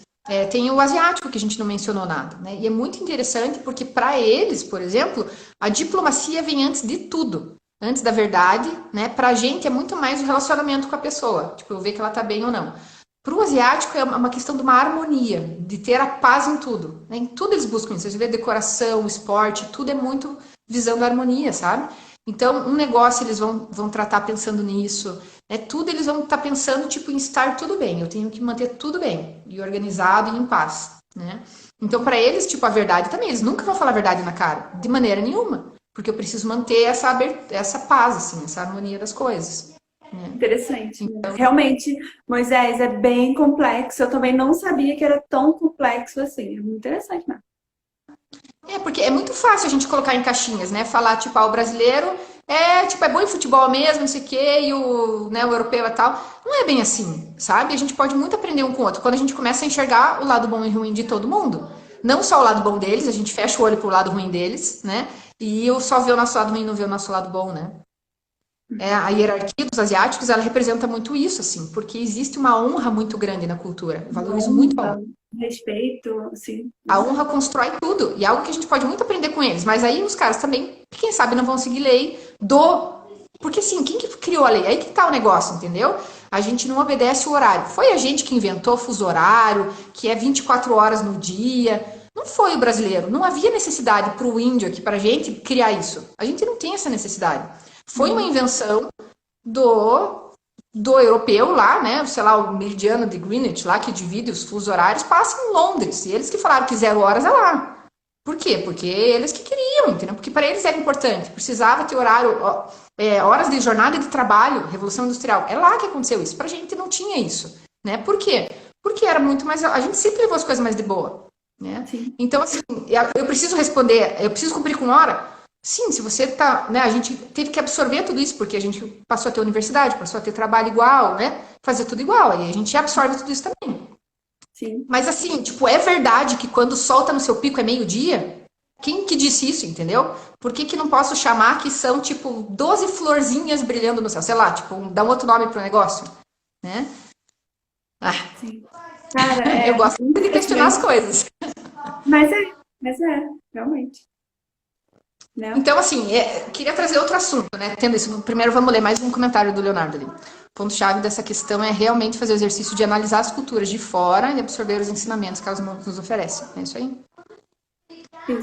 tem o asiático, que a gente não mencionou nada, né? E é muito interessante porque, para eles, por exemplo, a diplomacia vem antes de tudo. Antes da verdade, né? Para a gente é muito mais o relacionamento com a pessoa. Tipo, eu ver que ela tá bem ou não. Para o asiático é uma questão de uma harmonia, de ter a paz em tudo. Né? Em tudo eles buscam isso. Você vê decoração, esporte, tudo é muito visando a harmonia, sabe? Então, um negócio eles vão tratar pensando nisso. Tudo eles vão estar pensando tipo em estar tudo bem. Eu tenho que manter tudo bem e organizado e em paz, né? Então, para eles, tipo a verdade também, eles nunca vão falar a verdade na cara, de maneira nenhuma, porque eu preciso manter essa paz, assim, essa harmonia das coisas. Né? Interessante. Realmente, Moisés, é bem complexo. Eu também não sabia que era tão complexo assim. É muito interessante, né? Porque é muito fácil a gente colocar em caixinhas, né? Falar, tipo, o brasileiro tipo, é bom em futebol mesmo, não sei o quê, e o europeu e tal. Não é bem assim, sabe? A gente pode muito aprender um com o outro. Quando a gente começa a enxergar o lado bom e ruim de todo mundo. Não só o lado bom deles, a gente fecha o olho pro lado ruim deles, né? E eu só ver o nosso lado ruim e não ver o nosso lado bom, né? A hierarquia dos asiáticos, ela representa muito isso, assim, porque existe uma honra muito grande na cultura. Eu valorizo muito a honra. Honra, respeito, sim. A honra constrói tudo, e é algo que a gente pode muito aprender com eles. Mas aí os caras também, quem sabe, não vão seguir lei do... Porque, assim, quem que criou a lei? Aí que tá o negócio, entendeu? A gente não obedece o horário. Foi a gente que inventou o fuso horário, que é 24 horas no dia. Não foi o brasileiro. Não havia necessidade para o índio aqui, para a gente criar isso. A gente não tem essa necessidade. Foi uma invenção do europeu lá, né? Sei lá, o meridiano de Greenwich lá, que divide os fusos horários, passa em Londres. E eles que falaram que 0 horas é lá. Por quê? Porque eles que queriam, entendeu? Porque para eles era importante. Precisava ter horário, horas de jornada de trabalho, Revolução Industrial. É lá que aconteceu isso. Pra gente não tinha isso, né? Por quê? Porque era muito mais... A gente sempre levou as coisas mais de boa, né? Sim. Então, assim, eu preciso responder, eu preciso cumprir com hora? Sim, se você tá, né, a gente teve que absorver tudo isso, porque a gente passou a ter universidade, passou a ter trabalho igual, né, fazer tudo igual, e a gente absorve tudo isso também. Sim. Mas assim, tipo, é verdade que quando o sol tá no seu pico é meio-dia? Quem que disse isso, entendeu? Por que que não posso chamar que são, tipo, 12 florzinhas brilhando no céu? Sei lá, tipo, dá um outro nome pro negócio, né? Ah, Sim. Cara, eu gosto muito de questionar as coisas. Mas realmente. Né? Então, assim, queria trazer outro assunto, né? Tendo isso, primeiro vamos ler mais um comentário do Leonardo ali. O ponto-chave dessa questão é realmente fazer o exercício de analisar as culturas de fora e absorver os ensinamentos que elas nos oferecem. É isso aí.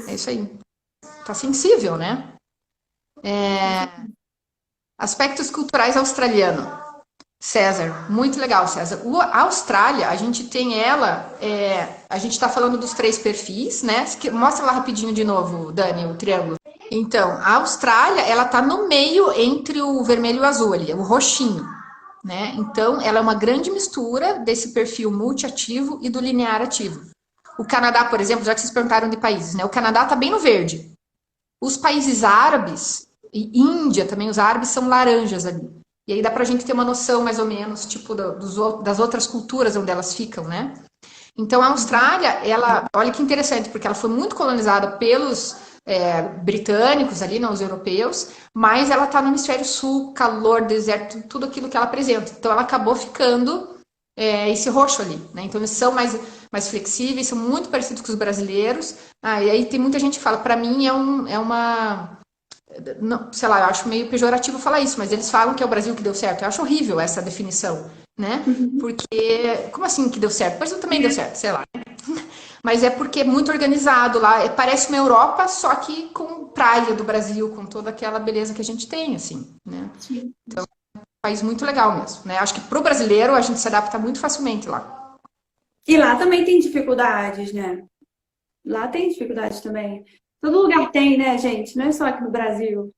É isso aí. Tá sensível, né? Aspectos culturais australiano. César, muito legal, César. A Austrália, a gente tem ela, a gente tá falando dos 3 perfis, né? Mostra lá rapidinho de novo, Dani, o triângulo. Então, a Austrália, ela tá no meio entre o vermelho e o azul ali, o roxinho, né? Então, ela é uma grande mistura desse perfil multiativo e do linear ativo. O Canadá, por exemplo, já que vocês perguntaram de países, né? O Canadá tá bem no verde. Os países árabes, e Índia também, os árabes são laranjas ali. E aí dá pra gente ter uma noção, mais ou menos, tipo, das outras culturas onde elas ficam, né? Então, a Austrália, ela, olha que interessante, porque ela foi muito colonizada pelos britânicos ali, não os europeus, mas ela tá no hemisfério sul, calor, deserto, tudo aquilo que ela apresenta. Então, ela acabou ficando esse roxo ali, né? Então, eles são mais flexíveis, são muito parecidos com os brasileiros. E aí tem muita gente que fala, para mim é uma... Não, sei lá, eu acho meio pejorativo falar isso, mas eles falam que é o Brasil que deu certo. Eu acho horrível essa definição, né? Porque, como assim que deu certo? O Brasil também deu certo, sei lá. Mas é porque é muito organizado lá. Parece uma Europa, só que com praia do Brasil, com toda aquela beleza que a gente tem, assim, né? Então, é um país muito legal mesmo, né? Acho que pro brasileiro a gente se adapta muito facilmente lá. E lá também tem dificuldades, né? Lá tem dificuldades também. Todo lugar tem, né, gente? Não é só aqui no Brasil.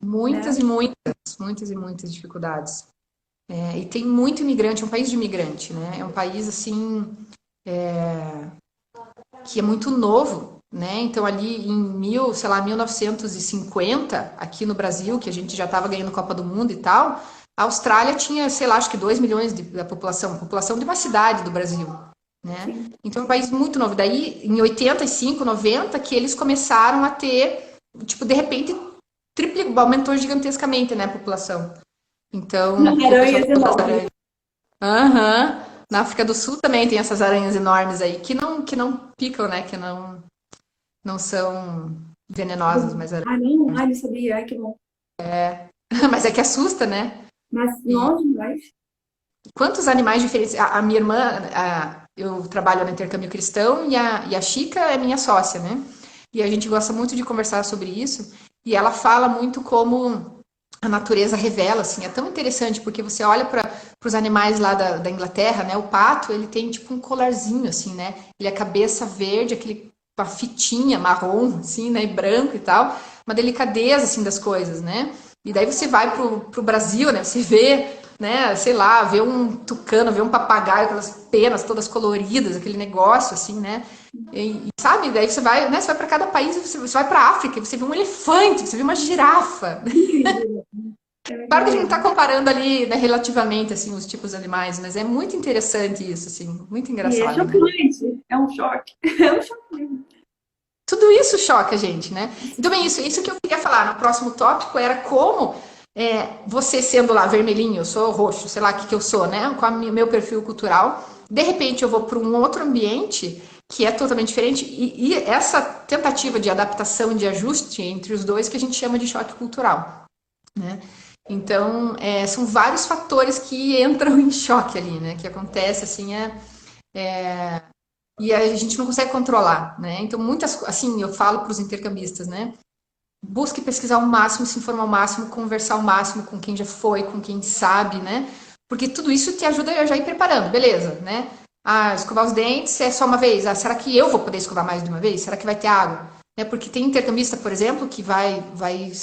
Muitas e muitas dificuldades. E tem muito imigrante, é um país de imigrante, né? É um país, assim, que é muito novo, né? Então, ali em 1950, aqui no Brasil, que a gente já estava ganhando Copa do Mundo e tal, a Austrália tinha, sei lá, acho que 2 milhões da população de uma cidade do Brasil, né? Então, é um país muito novo. Daí, em 85, 90, que eles começaram a ter, tipo, de repente, aumentou gigantescamente, né, a população. Então, Aranhas enormes. aham. Na África do Sul também tem essas aranhas enormes aí, que não picam, né, que não são venenosas, mas, Não? Não sabia. Ai, que bom. mas é que assusta, né? Mas, nossa, mas... Quantos animais diferentes? A minha irmã, eu trabalho no intercâmbio cristão e a Chica é minha sócia, né? E a gente gosta muito de conversar sobre isso. E ela fala muito como a natureza revela, assim. É tão interessante porque você olha para os animais lá da Inglaterra, né? O pato, ele tem tipo um colarzinho, assim, né? Ele é cabeça verde, uma fitinha marrom, assim, né? E branco e tal. Uma delicadeza, assim, das coisas, né? E daí você vai pro Brasil, né? Você vê né, sei lá, ver um tucano, ver um papagaio, aquelas penas todas coloridas, aquele negócio assim, né? Sabe, daí você vai, né, você vai para cada país, você vai para África, você vê um elefante, você vê uma girafa. Incrível. É muito Claro que a gente não legal. está comparando ali, né, relativamente assim os tipos de animais, mas é muito interessante isso, assim, muito E é engraçado, né? chocante. É um choque. É um choque mesmo. Tudo isso choca a gente, né? Então, bem, isso que eu queria falar no próximo tópico era como você sendo lá vermelhinho, eu sou roxo, sei lá o que, que eu sou, né? Com o meu perfil cultural, de repente eu vou para um outro ambiente que é totalmente diferente, e essa tentativa de adaptação, de ajuste entre os dois que a gente chama de choque cultural, né? Então, são vários fatores que entram em choque ali, né? Que acontece assim, e a gente não consegue controlar, né? Então, muitas, assim, eu falo para os intercambistas, né? Busque pesquisar o máximo, se informar o máximo, conversar o máximo com quem já foi, com quem sabe, né? Porque tudo isso te ajuda a já ir preparando, beleza, né? Ah, escovar os dentes é só uma vez. Ah, será que eu vou poder escovar mais de uma vez? Será que vai ter água? Porque tem intercambista, por exemplo, que vai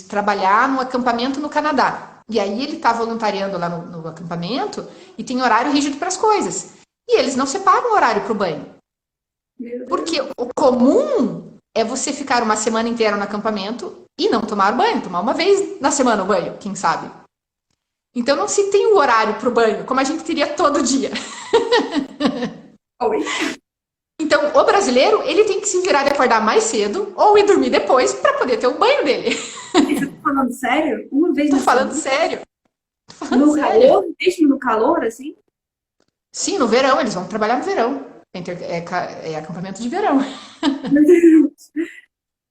trabalhar no acampamento no Canadá. E aí ele está voluntariando lá no acampamento e tem horário rígido para as coisas. E eles não separam o horário para o banho. Meu Porque Deus. o comum é você ficar uma semana inteira no acampamento e não tomar banho, tomar uma vez na semana o banho, quem sabe. Então não se tem o horário para o banho, como a gente teria todo dia. Oi. Então o brasileiro ele tem que se virar de acordar mais cedo ou ir dormir depois para poder ter o banho dele. Você tá falando sério? Uma vez Tô na falando semana? sério, tô falando No sério. calor? Mesmo no calor, assim? Sim, no verão, eles vão trabalhar no verão. É acampamento de verão. Meu Deus.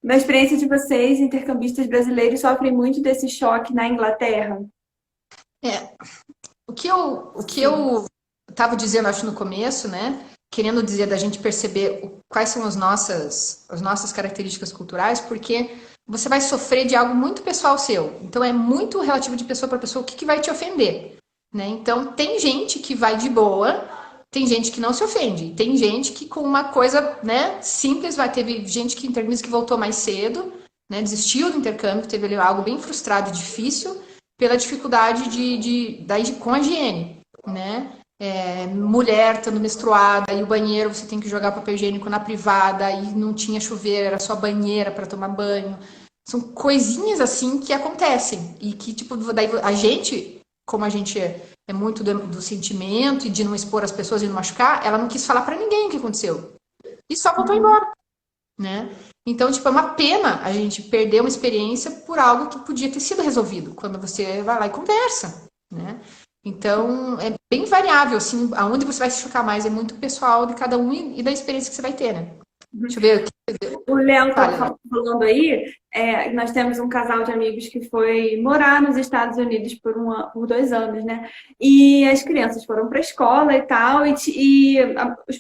Na experiência de vocês, intercambistas brasileiros sofrem muito desse choque na Inglaterra? É, o que eu Sim. estava dizendo, acho, no começo, né? Querendo dizer da gente perceber quais são as nossas características culturais, porque você vai sofrer de algo muito pessoal seu. Então é muito relativo de pessoa para pessoa o que vai te ofender, né? Então tem gente que vai de boa, tem gente que não se ofende, tem gente que com uma coisa, né, simples teve gente que intercâmbio que voltou mais cedo, né, desistiu do intercâmbio, teve ali algo bem frustrado e difícil pela dificuldade com a higiene, né? Mulher estando menstruada e o banheiro você tem que jogar papel higiênico na privada e não tinha chuveiro, era só banheira para tomar banho. São coisinhas assim que acontecem e que, tipo, daí a gente, como a gente é muito do sentimento e de não expor as pessoas e não machucar, ela não quis falar para ninguém o que aconteceu. E só voltou embora, né? Então, tipo, é uma pena a gente perder uma experiência por algo que podia ter sido resolvido, quando você vai lá e conversa, né? Então, é bem variável, assim, aonde você vai se chocar mais é muito pessoal de cada um e da experiência que você vai ter, né? Deixa eu ver o que O Léo fala, estava Léo. falando aí, nós temos um casal de amigos que foi morar nos Estados Unidos por 2 anos, né? E as crianças foram para a escola e tal, e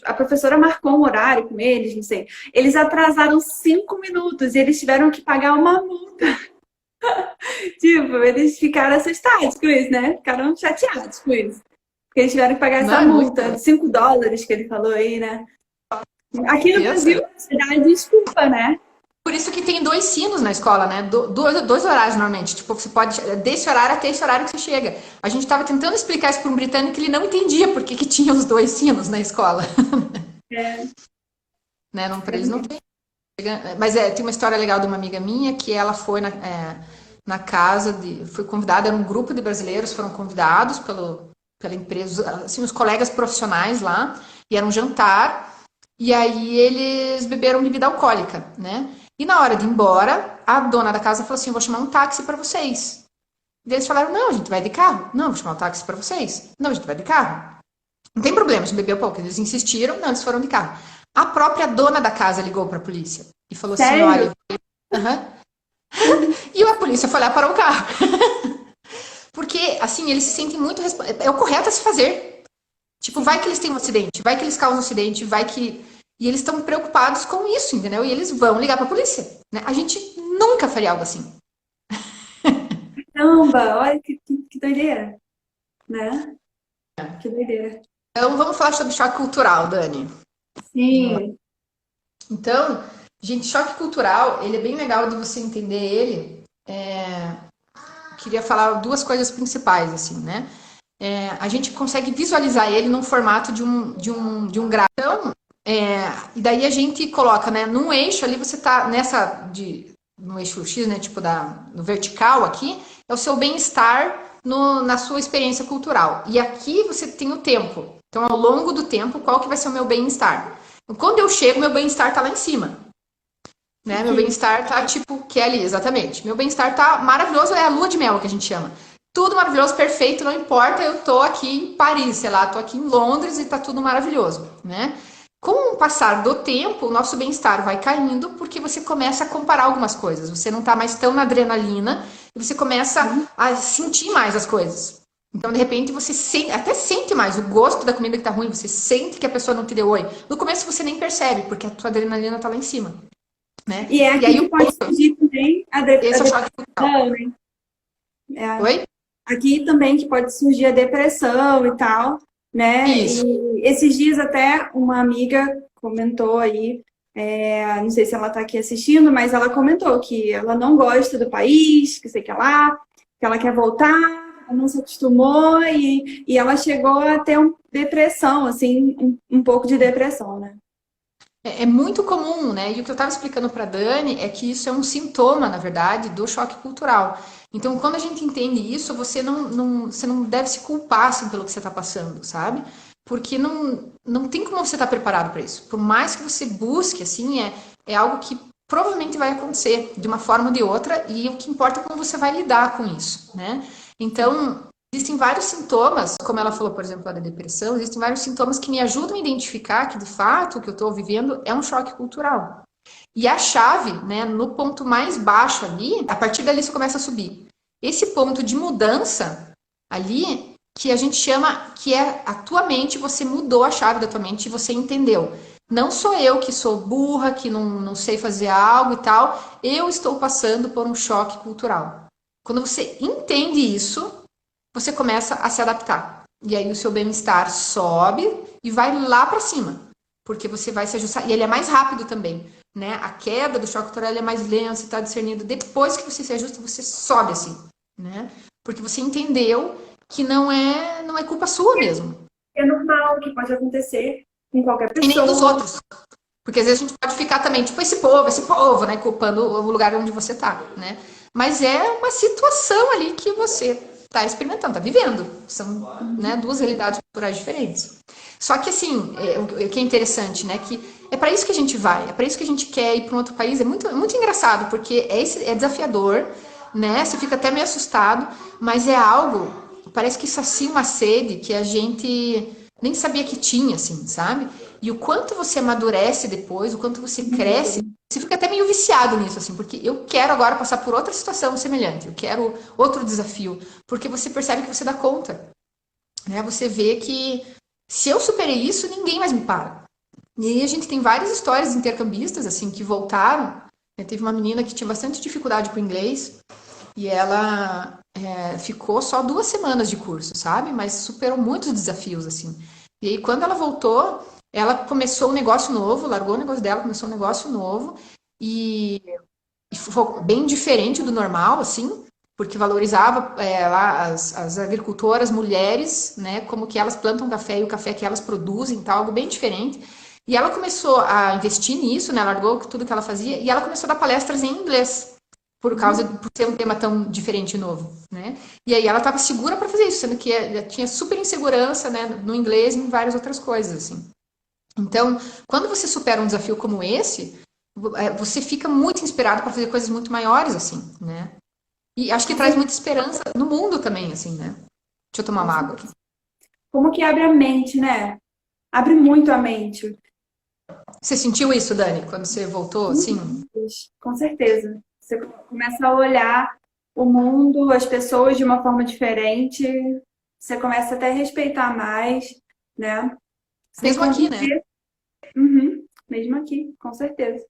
a professora marcou um horário com eles, não sei. Eles atrasaram 5 minutos e eles tiveram que pagar uma multa. Tipo, eles ficaram assustados com isso, né? Ficaram chateados com isso. Porque eles tiveram que pagar Não, essa é muito multa de US$ 5 que ele falou aí, né? Aqui no certeza. Brasil, você dá desculpa, né? Por isso que tem dois sinos na escola, né? Dois horários normalmente. Tipo, você pode desse horário até esse horário que você chega. A gente estava tentando explicar isso para um britânico que ele não entendia por que tinha os dois sinos na escola, É, né? Não, para eles não realmente. tem. Mas tem uma história legal de uma amiga minha que ela foi na casa foi convidada, era um grupo de brasileiros, foram convidados pela empresa, assim, os colegas profissionais lá, e era um jantar, e aí eles beberam bebida alcoólica, né? E na hora de ir embora, a dona da casa falou assim: vou chamar um táxi para vocês. E eles falaram: não, a gente vai de carro. Não, vou chamar um táxi para vocês. Não, a gente vai de carro. Não tem problema, a gente bebeu pouco. Eles insistiram, não, eles foram de carro. A própria dona da casa ligou para a polícia e falou assim: Sério? olha, aham. E a polícia foi lá para o carro. Porque, assim, eles se sentem muito. É o correto a se fazer. Tipo, vai que eles têm um acidente, vai que eles causam um acidente, vai que. E eles estão preocupados com isso, entendeu? E eles vão ligar para a polícia. Né? A gente nunca faria algo assim. Caramba, olha que doideira, né? Que doideira. Então, vamos falar sobre choque cultural, Dani. Sim. Então, gente, choque cultural, ele é bem legal de você entender ele. Queria falar duas coisas principais, assim, né? a gente consegue visualizar ele num formato de um gráfico. Então, e daí a gente coloca, né, num eixo ali você tá no eixo X, né, tipo no vertical aqui, é o seu bem-estar na sua experiência cultural. E aqui você tem o tempo. Então, ao longo do tempo, qual que vai ser o meu bem-estar? Então, quando eu chego, meu bem-estar tá lá em cima. Né? Meu bem-estar tá tipo, que é ali, exatamente. Meu bem-estar tá maravilhoso, é a lua de mel que a gente chama. Tudo maravilhoso, perfeito, não importa, eu tô aqui em Paris, sei lá, tô aqui em Londres e tá tudo maravilhoso, né? Com o passar do tempo, o nosso bem-estar vai caindo porque você começa a comparar algumas coisas. Você não tá mais tão na adrenalina e você começa a sentir mais as coisas. Então, de repente, você até sente mais o gosto da comida que tá ruim, você sente que a pessoa não te deu oi. No começo você nem percebe, porque a tua adrenalina tá lá em cima. Né? E é aqui aí que pode surgir também a esse é o choque cultural. depressão, né? Oi? Aqui também que pode surgir a depressão e tal, né? Isso. E esses dias até uma amiga comentou aí, não sei se ela está aqui assistindo, mas ela comentou que ela não gosta do país, que sei que ela quer voltar, ela não se acostumou e ela chegou a ter uma depressão, assim, um pouco de depressão, né? É muito comum, né? E o que eu estava explicando para a Dani é que isso é um sintoma, na verdade, do choque cultural. Então, quando a gente entende isso, você não deve se culpar assim, pelo que você está passando, sabe? Porque não tem como você estar preparado para isso. Por mais que você busque, assim, é algo que provavelmente vai acontecer de uma forma ou de outra, e o que importa é como você vai lidar com isso, né? Então, existem vários sintomas, como ela falou, por exemplo, da depressão, existem vários sintomas que me ajudam a identificar que, de fato, o que eu estou vivendo é um choque cultural. E a chave, né, no ponto mais baixo ali, a partir dali você começa a subir. Esse ponto de mudança ali, que a gente chama, que é a tua mente, você mudou a chave da tua mente e você entendeu. Não sou eu que sou burra, que não sei fazer algo e tal, eu estou passando por um choque cultural. Quando você entende isso, você começa a se adaptar. E aí o seu bem-estar sobe e vai lá para cima. Porque você vai se ajustar. E ele é mais rápido também. Né? A queda do choque cultural é mais lenta, você está discernindo. Depois que você se ajusta, você sobe assim. Né? Porque você entendeu que não é culpa sua mesmo. É normal, que pode acontecer com qualquer E nem dos pessoa. outros. Porque às vezes a gente pode ficar também, tipo, esse povo, né? Culpando o lugar onde você tá, né? Mas é uma situação ali que você está experimentando, está vivendo. São, né, duas realidades culturais diferentes. Só que, assim, o que é interessante, né? Que é para isso que a gente vai, é para isso que a gente quer ir para um outro país. É muito engraçado, porque é desafiador, né? Você fica até meio assustado, mas é algo, parece que sacia uma sede que a gente nem sabia que tinha, assim, sabe? E o quanto você amadurece depois, o quanto você cresce, você fica até meio viciado nisso, assim, porque eu quero agora passar por outra situação semelhante, eu quero outro desafio, porque você percebe que você dá conta, né? Você vê que se eu superei isso, ninguém mais me para. E aí a gente tem várias histórias de intercambistas, assim, que voltaram. Teve uma menina que tinha bastante dificuldade com o inglês e ela ficou só 2 semanas de curso, sabe? Mas superou muitos desafios, assim. E aí, quando ela voltou, ela começou um negócio novo, largou o negócio dela, começou um negócio novo e foi bem diferente do normal, assim, porque valorizava lá as agricultoras mulheres, né, como que elas plantam café e o café que elas produzem, tal, algo bem diferente. E ela começou a investir nisso, né, largou tudo que ela fazia e ela começou a dar palestras em inglês por ser um tema tão diferente e novo, né? E aí ela estava segura para fazer isso, sendo que tinha super insegurança, né, no inglês e em várias outras coisas, assim. Então, quando você supera um desafio como esse, você fica muito inspirado para fazer coisas muito maiores, assim, né? E acho que traz muita esperança no mundo também, assim, né? Deixa eu tomar uma água aqui. Como que abre a mente, né? Abre muito a mente. Você sentiu isso, Dani, quando você voltou, assim? Com certeza. Você começa a olhar o mundo, as pessoas de uma forma diferente. Você começa até a respeitar mais, né? Você Mesmo aqui, né? conviver. Uhum. Mesmo aqui, com certeza.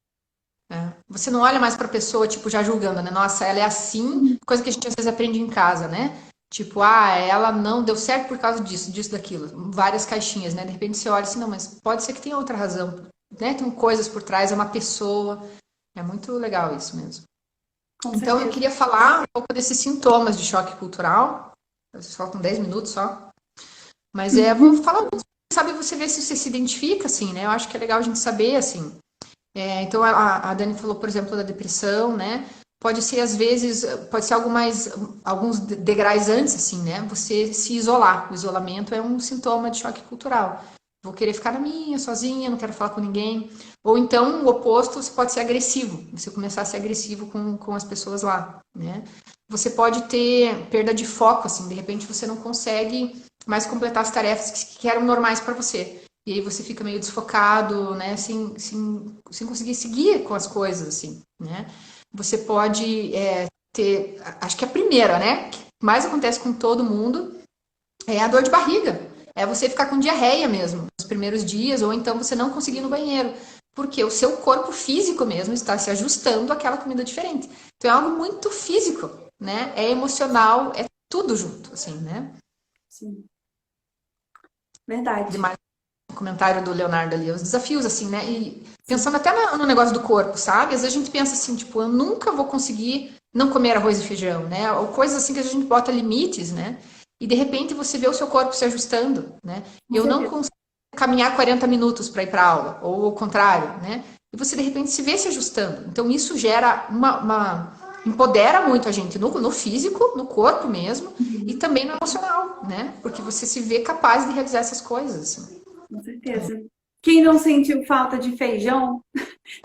Você não olha mais para a pessoa, tipo, já julgando, né? Nossa, ela é assim, coisa que a gente às vezes aprende em casa, né? Tipo, ela não deu certo por causa disso, disso, daquilo. Várias caixinhas, né? De repente você olha assim, não, mas pode ser que tenha outra razão, né? Tem coisas por trás, é uma pessoa. É muito legal isso mesmo. Com Então, eu certeza. queria falar um pouco desses sintomas de choque cultural. Faltam 10 minutos só. Mas vou falar alguns, sabe, você vê se você se identifica, assim, né? Eu acho que é legal a gente saber, assim. Então, a Dani falou, por exemplo, da depressão, né? Pode ser, às vezes, pode ser algo mais, alguns degraus antes, assim, né? Você se isolar. O isolamento é um sintoma de choque cultural. Vou querer ficar na minha, sozinha, não quero falar com ninguém. Ou então, o oposto, você pode ser agressivo. Você começar a ser agressivo com as pessoas lá, né? Você pode ter perda de foco, assim. De repente, você não consegue mais completar as tarefas que eram normais para você. E aí você fica meio desfocado, né? Sem conseguir seguir com as coisas, assim, né? Você pode ter... Acho que a primeira, né? Que mais acontece com todo mundo é a dor de barriga. É você ficar com diarreia mesmo, nos primeiros dias, ou então você não conseguir ir no banheiro. Porque o seu corpo físico mesmo está se ajustando àquela comida diferente. Então é algo muito físico, né? É emocional, é tudo junto, assim, né? Sim, verdade. Demais o comentário do Leonardo ali, os desafios, assim, né? E Sim, pensando até no negócio do corpo, sabe? Às vezes a gente pensa assim, tipo, eu nunca vou conseguir não comer arroz e feijão, né? Ou coisas assim que a gente bota limites, né? E de repente você vê o seu corpo se ajustando, né? com Eu não certeza. consigo caminhar 40 minutos para ir para aula, ou ao contrário, né? E você de repente se vê se ajustando. Então isso gera empodera muito a gente no físico, no corpo mesmo, e Uhum, também no emocional, né? Porque você se vê capaz de realizar essas coisas, assim. com certeza. Quem não sentiu falta de feijão?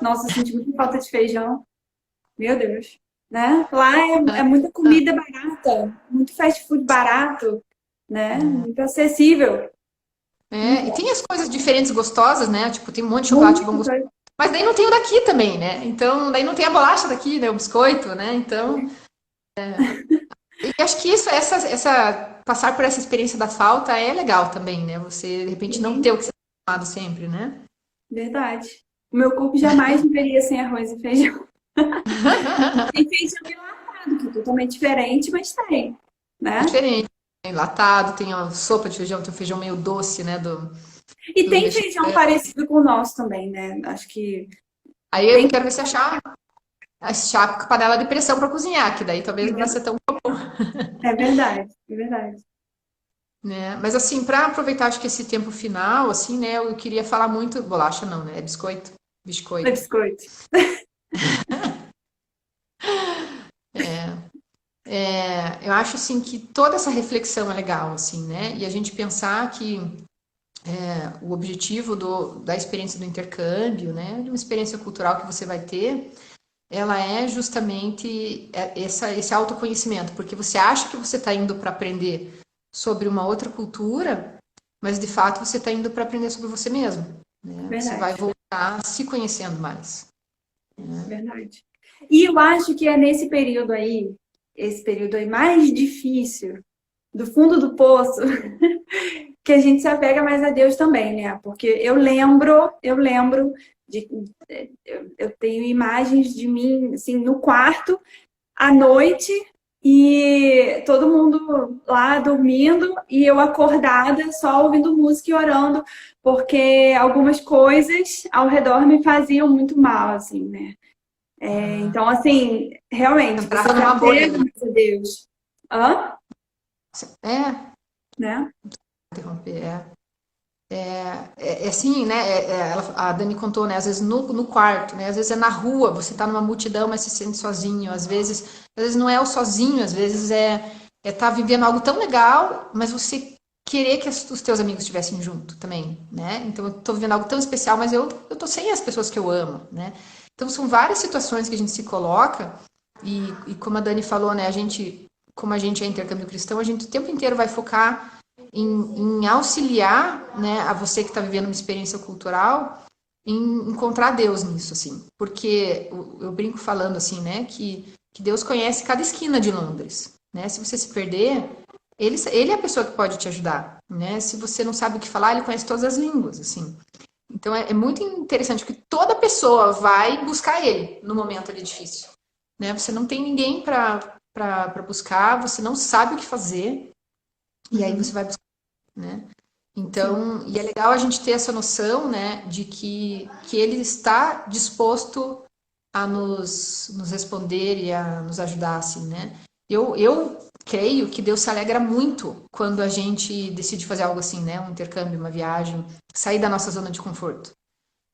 Nossa, eu senti muita falta de feijão. Meu Deus. Né? Lá é muita comida barata, muito fast food barato, né? Muito acessível. E tem as coisas diferentes gostosas, né? Tipo, tem um monte de chocolate bom Muito. gostoso. Mas daí não tem o daqui também, né? Então, daí não tem a bolacha daqui, né? O biscoito, né? Então, e acho que passar por essa experiência da falta é legal também, né? Você, de repente, não ter o que ser acostumado sempre, né? Verdade. O meu corpo jamais viveria sem arroz e feijão. Tem feijão enlatado, que é totalmente diferente, mas tem, É né? diferente. Tem enlatado, tem a sopa de feijão, tem o feijão meio doce, né? E Do tem feijão mexicano. parecido com o nosso também, né? Acho que Aí eu tem. quero ver se achar panela de pressão para cozinhar, que daí talvez não vai ser tão. É verdade, é verdade. Né? Mas assim, para aproveitar acho que esse tempo final, assim, né, eu queria falar muito, bolacha não, né? É biscoito, É biscoito. biscoito. Eu acho assim que toda essa reflexão é legal, assim, né? E a gente pensar que o objetivo da experiência do intercâmbio, né, de uma experiência cultural que você vai ter, ela é justamente esse autoconhecimento, porque você acha que você está indo para aprender sobre uma outra cultura, mas de fato você está indo para aprender sobre você mesmo, né? Você vai Verdade, voltar se conhecendo mais. verdade. E eu acho que é nesse período aí, esse período aí mais difícil, do fundo do poço, que a gente se apega mais a Deus também, né? Porque eu lembro de, eu tenho imagens de mim, assim, no quarto, à noite, e todo mundo lá dormindo, e eu acordada, só ouvindo música e orando, porque algumas coisas ao redor me faziam muito mal, assim, né? Então, assim, realmente, você Entrava se numa bolha apega ali. mais a Deus. Hã? É, Né? interromper, assim, né? A Dani contou, né? Às vezes no quarto, né? Às vezes é na rua, você tá numa multidão, mas se sente sozinho. Às vezes não é o sozinho, às vezes tá vivendo algo tão legal, mas você querer que os teus amigos estivessem junto também, né? Então eu tô vivendo algo tão especial, mas eu tô sem as pessoas que eu amo, né? Então são várias situações que a gente se coloca e como a Dani falou, né? Como a gente é intercâmbio cristão, a gente o tempo inteiro vai focar em auxiliar, né, a você que está vivendo uma experiência cultural, em encontrar Deus nisso, assim. Porque eu brinco falando assim, né, que Deus conhece cada esquina de Londres, né? Se você se perder, ele é a pessoa que pode te ajudar, né? Se você não sabe o que falar, ele conhece todas as línguas, assim. Então é muito interessante que toda pessoa vai buscar ele no momento ali difícil, né? Você não tem ninguém para buscar, você não sabe o que fazer, e aí você Uhum. vai buscar, né? Sim. Então, e é legal a gente ter essa noção, né, de que ele está disposto a nos responder e a nos ajudar, assim, né? Eu creio que Deus se alegra muito quando a gente decide fazer algo assim, né? Um intercâmbio, uma viagem, sair da nossa zona de conforto.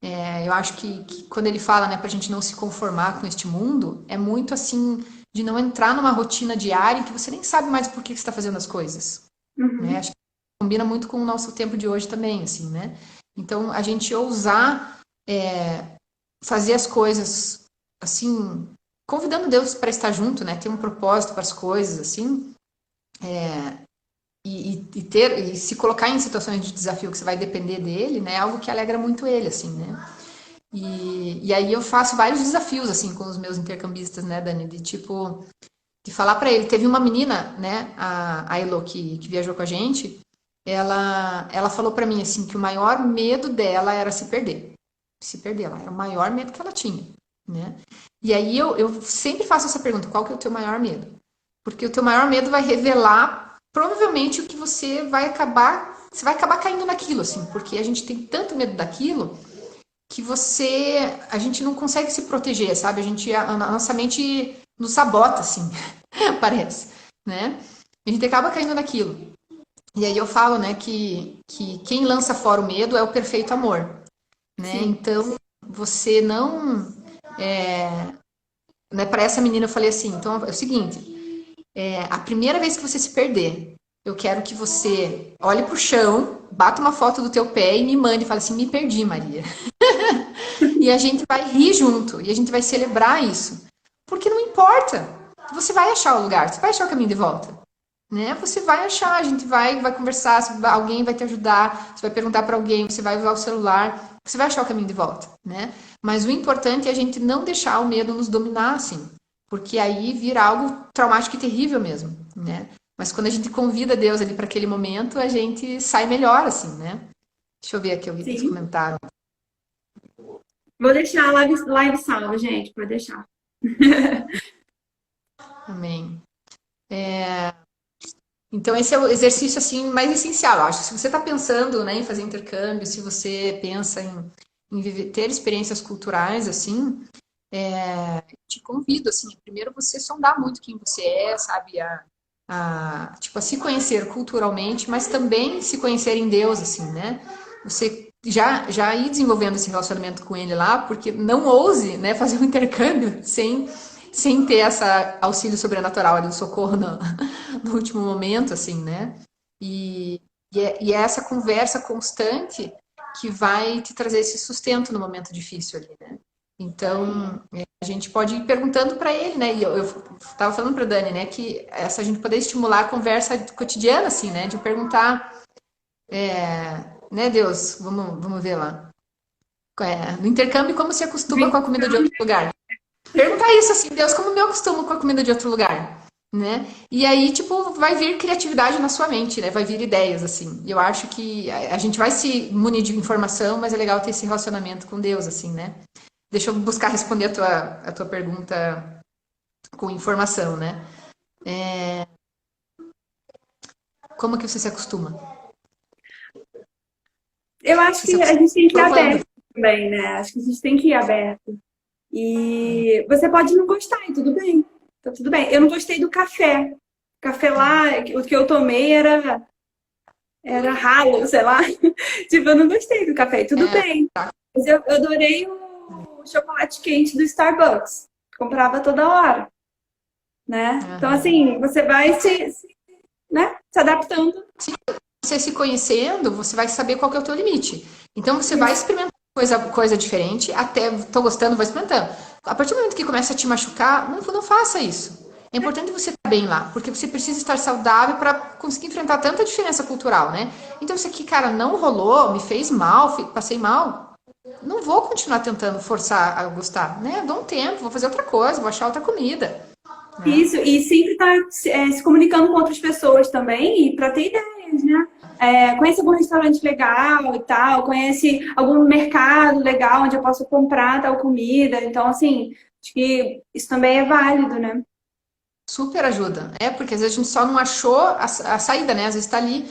Eu acho que quando ele fala, né, pra gente não se conformar com este mundo, é muito assim, de não entrar numa rotina diária em que você nem sabe mais por que você está fazendo as coisas, né? Uhum. Acho que combina muito com o nosso tempo de hoje também, assim, né? Então, a gente ousar fazer as coisas, assim, convidando Deus para estar junto, né? Ter um propósito para as coisas, assim, e se colocar em situações de desafio que você vai depender dele, né? É algo que alegra muito ele, assim, né? E aí eu faço vários desafios, assim, com os meus intercambistas, né, Dani? De tipo, de falar para ele. Teve uma menina, né, a Elo, que viajou com a gente, ela falou para mim, assim, que o maior medo dela era se perder. Se perder, ela era o maior medo que ela tinha, né? E aí eu sempre faço essa pergunta, qual que é o teu maior medo? Porque o teu maior medo vai revelar provavelmente o que você vai acabar caindo naquilo, assim, porque a gente tem tanto medo daquilo que a gente não consegue se proteger, sabe? A nossa mente nos sabota, assim, parece, né? A gente acaba caindo naquilo. E aí eu falo, né, que quem lança fora o medo é o perfeito amor, né? Sim. Então, você não... Né, para essa menina eu falei assim, então é o seguinte, a primeira vez que você se perder, eu quero que você olhe pro chão, bata uma foto do teu pé e me mande e fale assim, me perdi, Maria. E a gente vai rir junto, e a gente vai celebrar isso. Porque não importa, você vai achar o lugar, você vai achar o caminho de volta. Né? Você vai achar, a gente vai conversar, alguém vai te ajudar, você vai perguntar para alguém, você vai usar o celular, você vai achar o caminho de volta, né? Mas o importante é a gente não deixar o medo nos dominar, assim, porque aí vira algo traumático e terrível mesmo, né? Mas quando a gente convida Deus ali para aquele momento, a gente sai melhor, assim, né? Deixa eu ver aqui os Sim. comentários. Vou deixar a live salva, gente, pode deixar. Amém. Então, esse é o exercício assim mais essencial. Eu acho que se você está pensando, né, em fazer intercâmbio, se você pensa ter experiências culturais assim, te convido assim, primeiro você sondar muito quem você é, sabe, tipo, a se conhecer culturalmente, mas também se conhecer em Deus, assim, né? Você já ir desenvolvendo esse relacionamento com ele lá, porque não ouse, né, fazer um intercâmbio sem ter essa auxílio sobrenatural ali, o socorro no último momento, assim, né? E é essa conversa constante que vai te trazer esse sustento no momento difícil ali, né? Então, a gente pode ir perguntando para ele, né? E eu estava falando para Dani, né, que essa a gente poder estimular a conversa cotidiana, assim, né? De perguntar, né, Deus, vamos ver lá. No intercâmbio, como se acostuma com a comida de outro lugar? Perguntar isso assim, Deus, como me acostumo com a comida de outro lugar? Né? E aí, tipo, vai vir criatividade na sua mente, né? Vai vir ideias, assim. E eu acho que a gente vai se munir de informação, mas é legal ter esse relacionamento com Deus, assim, né? Deixa eu buscar responder a tua pergunta com informação, né? Como que você se acostuma? Eu acho Você se que a acostuma gente tem que ir provando. aberto também, né? Acho que a gente tem que ir aberto. E você pode não gostar, e tudo bem. Tá tudo bem. Eu não gostei do café. O café lá, o que eu tomei era ralo, sei lá. Tipo, eu não gostei do café, e tudo É, bem. tá. Mas eu adorei o chocolate quente do Starbucks. Comprava toda hora, né? Então, Aham. assim, você vai né, se adaptando. Você se conhecendo, você vai saber qual que é o teu limite. Então você vai Isso. experimentar coisa diferente, até tô gostando, vou experimentando. A partir do momento que começa a te machucar, não faça isso. É importante você estar bem lá, porque você precisa estar saudável para conseguir enfrentar tanta diferença cultural, né? Então isso aqui, cara, não rolou, me fez mal, passei mal. Não vou continuar tentando forçar a gostar, né? Dou um tempo, vou fazer outra coisa, vou achar outra comida, né? Isso, e sempre estar se comunicando com outras pessoas também, e para ter ideias, né? Conhece algum restaurante legal e tal, conhece algum mercado legal onde eu posso comprar tal comida. Então, assim, acho que isso também é válido, né? Super ajuda. Porque às vezes a gente só não achou a saída, né? Às vezes está ali,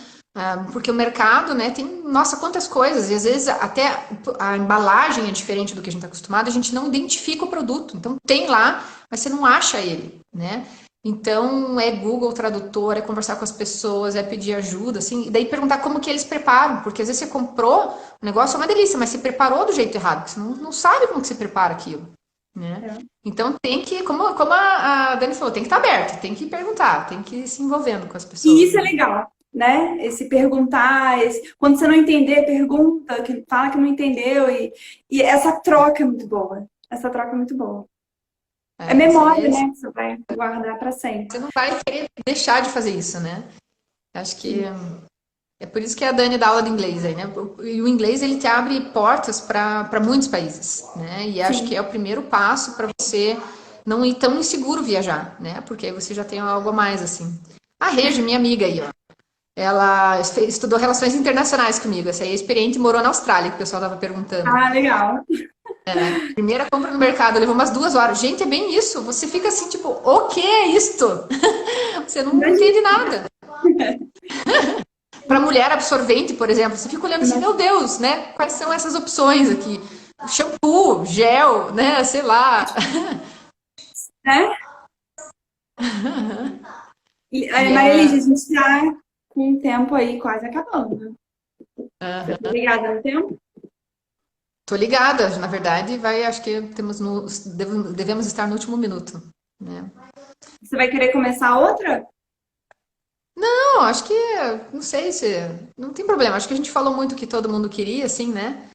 porque o mercado, né, tem, nossa, quantas coisas, e às vezes até a embalagem é diferente do que a gente está acostumado, a gente não identifica o produto. Então tem lá, mas você não acha ele, né? Então, é Google Tradutor, é conversar com as pessoas, é pedir ajuda, assim, e daí perguntar como que eles preparam, porque às vezes você comprou, o negócio é uma delícia, mas você preparou do jeito errado, porque você não sabe como que você prepara aquilo, né? É. Então, tem que, como a Dani falou, tem que estar aberto, tem que perguntar, tem que ir se envolvendo com as E pessoas, isso é né? legal, né? Esse perguntar, quando você não entender, pergunta, fala que não entendeu. E essa troca é muito boa. Essa troca é muito boa. É É, memória, né? Que você vai guardar para sempre. você não vai querer deixar de fazer isso, né? Acho que é por isso que a Dani dá aula de inglês aí, né? E o inglês ele te abre portas para muitos países, né? E acho que é Sim. o primeiro passo para você não ir tão inseguro viajar, né? Porque aí você já tem algo a mais assim. A Regi, minha amiga aí, ó. Ela estudou relações internacionais comigo. Essa aí é experiente e morou na Austrália, que o pessoal tava perguntando. Ah, legal. Primeira compra no mercado, levou umas 2 horas. Gente, é bem isso. Você fica assim, tipo, o que é isto? Você não Imagina. entende nada. Para mulher absorvente, por exemplo, você fica olhando assim, meu Imagina, Deus, né? Quais são essas opções aqui? Shampoo, gel, né? Sei lá. né? E Maria Lígia, é. a gente está com o tempo aí quase acabando, né? Você tá ligada no tempo? Tô ligada, na verdade, acho que devemos estar no último minuto, né? Você vai querer começar outra? Não, acho que, não sei se, não tem problema. Acho que a gente falou muito o que todo mundo queria, assim, né?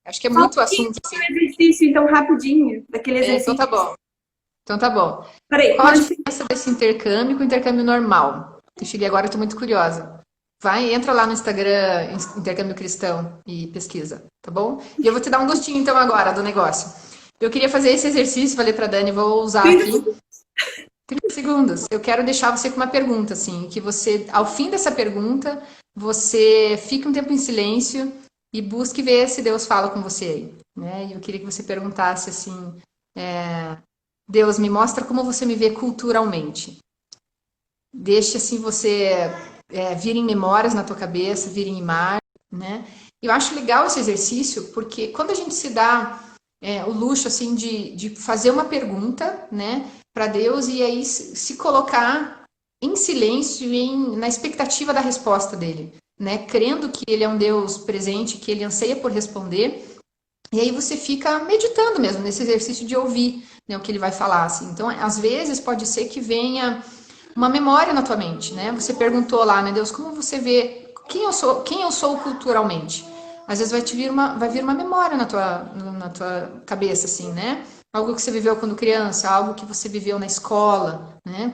Acho que é Só um muito pouquinho assunto, assim. de exercício, então, rapidinho, daquele Então tá exercício. bom. Então tá bom. Peraí, Qual a quando diferença desse intercâmbio com o intercâmbio normal? Eu cheguei agora, estou muito curiosa. Vai, entra lá no Instagram, Intercâmbio Cristão, e pesquisa, tá bom? E eu vou te dar um gostinho então agora do negócio. Eu queria fazer esse exercício, falei pra Dani, vou usar 30 aqui. 30 segundos. Eu quero deixar você com uma pergunta, assim, que você, ao fim dessa pergunta, você fique um tempo em silêncio e busque ver se Deus fala com você aí, né? E eu queria que você perguntasse assim, Deus, me mostra como você me vê culturalmente. Deixe assim você vir em memórias na tua cabeça, vir em imagem, né? Eu acho legal esse exercício porque quando a gente se dá o luxo assim de fazer uma pergunta, né, para Deus e aí se colocar em silêncio e na expectativa da resposta dele, né, crendo que ele é um Deus presente, que ele anseia por responder. E aí você fica meditando mesmo nesse exercício de ouvir, né, o que ele vai falar, assim. Então, às vezes pode ser que venha uma memória na tua mente, né? Você perguntou lá, né, Deus, como você vê quem eu sou culturalmente? Às vezes vai vir uma memória na tua cabeça, assim, né? Algo que você viveu quando criança, algo que você viveu na escola, né?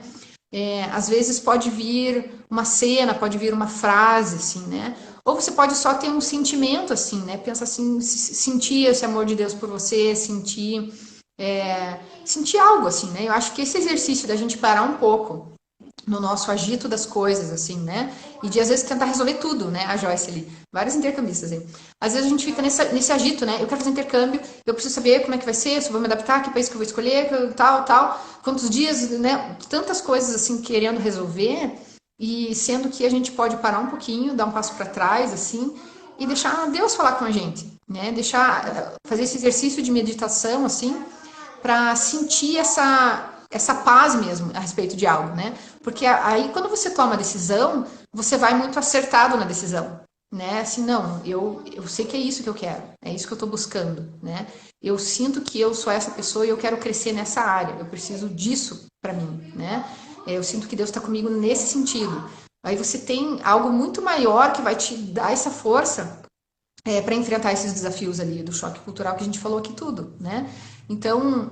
Às vezes pode vir uma cena, pode vir uma frase, assim, né? Ou você pode só ter um sentimento, assim, né? Pensa assim, sentir esse amor de Deus por você, sentir algo, assim, né? Eu acho que esse exercício da gente parar um pouco no nosso agito das coisas, assim, né? E de às vezes tentar resolver tudo, né? A Joyce ali, vários intercambistas aí. Às vezes a gente fica nesse agito, né? Eu quero fazer intercâmbio, eu preciso saber como é que vai ser, se eu vou me adaptar, que país que eu vou escolher, tal, quantos dias, né? Tantas coisas assim querendo resolver e sendo que a gente pode parar um pouquinho, dar um passo para trás, assim, e deixar Deus falar com a gente, né? Deixar fazer esse exercício de meditação, assim, para sentir essa paz mesmo a respeito de algo, né? Porque aí quando você toma a decisão, você vai muito acertado na decisão, né? Assim, não, eu sei que é isso que eu quero, é isso que eu estou buscando, né? Eu sinto que eu sou essa pessoa e eu quero crescer nessa área, eu preciso disso para mim, né? Eu sinto que Deus está comigo nesse sentido. Aí você tem algo muito maior que vai te dar essa força para enfrentar esses desafios ali do choque cultural que a gente falou aqui tudo, né? Então,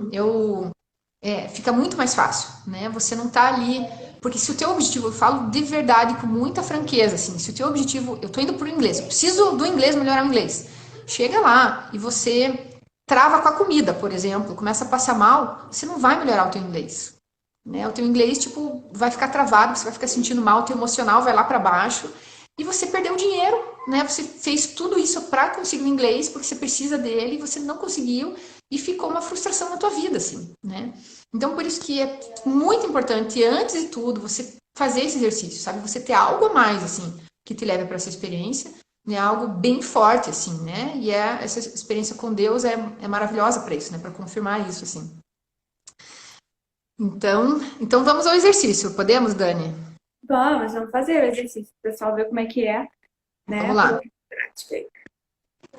fica muito mais fácil, né? Você não tá ali, porque se o teu objetivo, eu falo de verdade com muita franqueza, assim, se o teu objetivo, eu tô indo pro inglês, eu preciso do inglês, melhorar o inglês. Chega lá e você trava com a comida, por exemplo, começa a passar mal, você não vai melhorar o teu inglês, né? O teu inglês, tipo, vai ficar travado, você vai ficar sentindo mal, o teu emocional vai lá para baixo e você perdeu dinheiro, né? Você fez tudo isso para conseguir o inglês, porque você precisa dele, e você não conseguiu e ficou uma frustração na tua vida, assim, né? Então, por isso que é muito importante, antes de tudo, você fazer esse exercício, sabe? Você ter algo a mais, assim, que te leve para essa experiência, né? Algo bem forte, assim, né? E essa experiência com Deus é maravilhosa para isso, né? Para confirmar isso, assim. Então vamos ao exercício. Podemos, Dani? Vamos fazer o exercício, o pessoal ver como é que é, Vamos né? lá. Colocar em prática aí.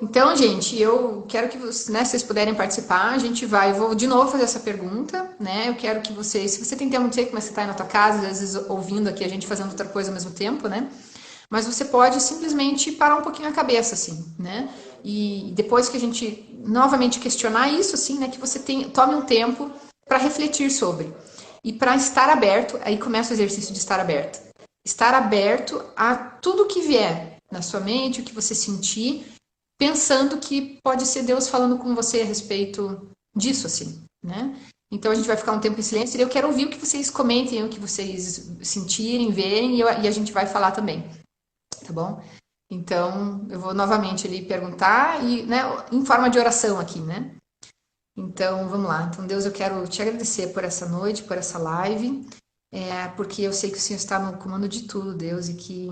Então, gente, eu quero que vocês, né, vocês puderem participar. A gente vai, eu vou de novo fazer essa pergunta, né? Eu quero que vocês, se você tem tempo, não sei como você está aí na tua casa, às vezes ouvindo aqui a gente fazendo outra coisa ao mesmo tempo, né? Mas você pode simplesmente parar um pouquinho a cabeça, assim, né? E depois que a gente novamente questionar isso, assim, né? Que você tome um tempo para refletir sobre. E para estar aberto, aí começa o exercício de estar aberto. Estar aberto a tudo que vier na sua mente, o que você sentir, pensando que pode ser Deus falando com você a respeito disso, assim, né? Então a gente vai ficar um tempo em silêncio e eu quero ouvir o que vocês comentem, o que vocês sentirem, verem, e a gente vai falar também, tá bom? Então eu vou novamente ali perguntar e, né, em forma de oração aqui, né? Então vamos lá. Então, Deus, eu quero te agradecer por essa noite, por essa live, porque eu sei que o Senhor está no comando de tudo, Deus, e que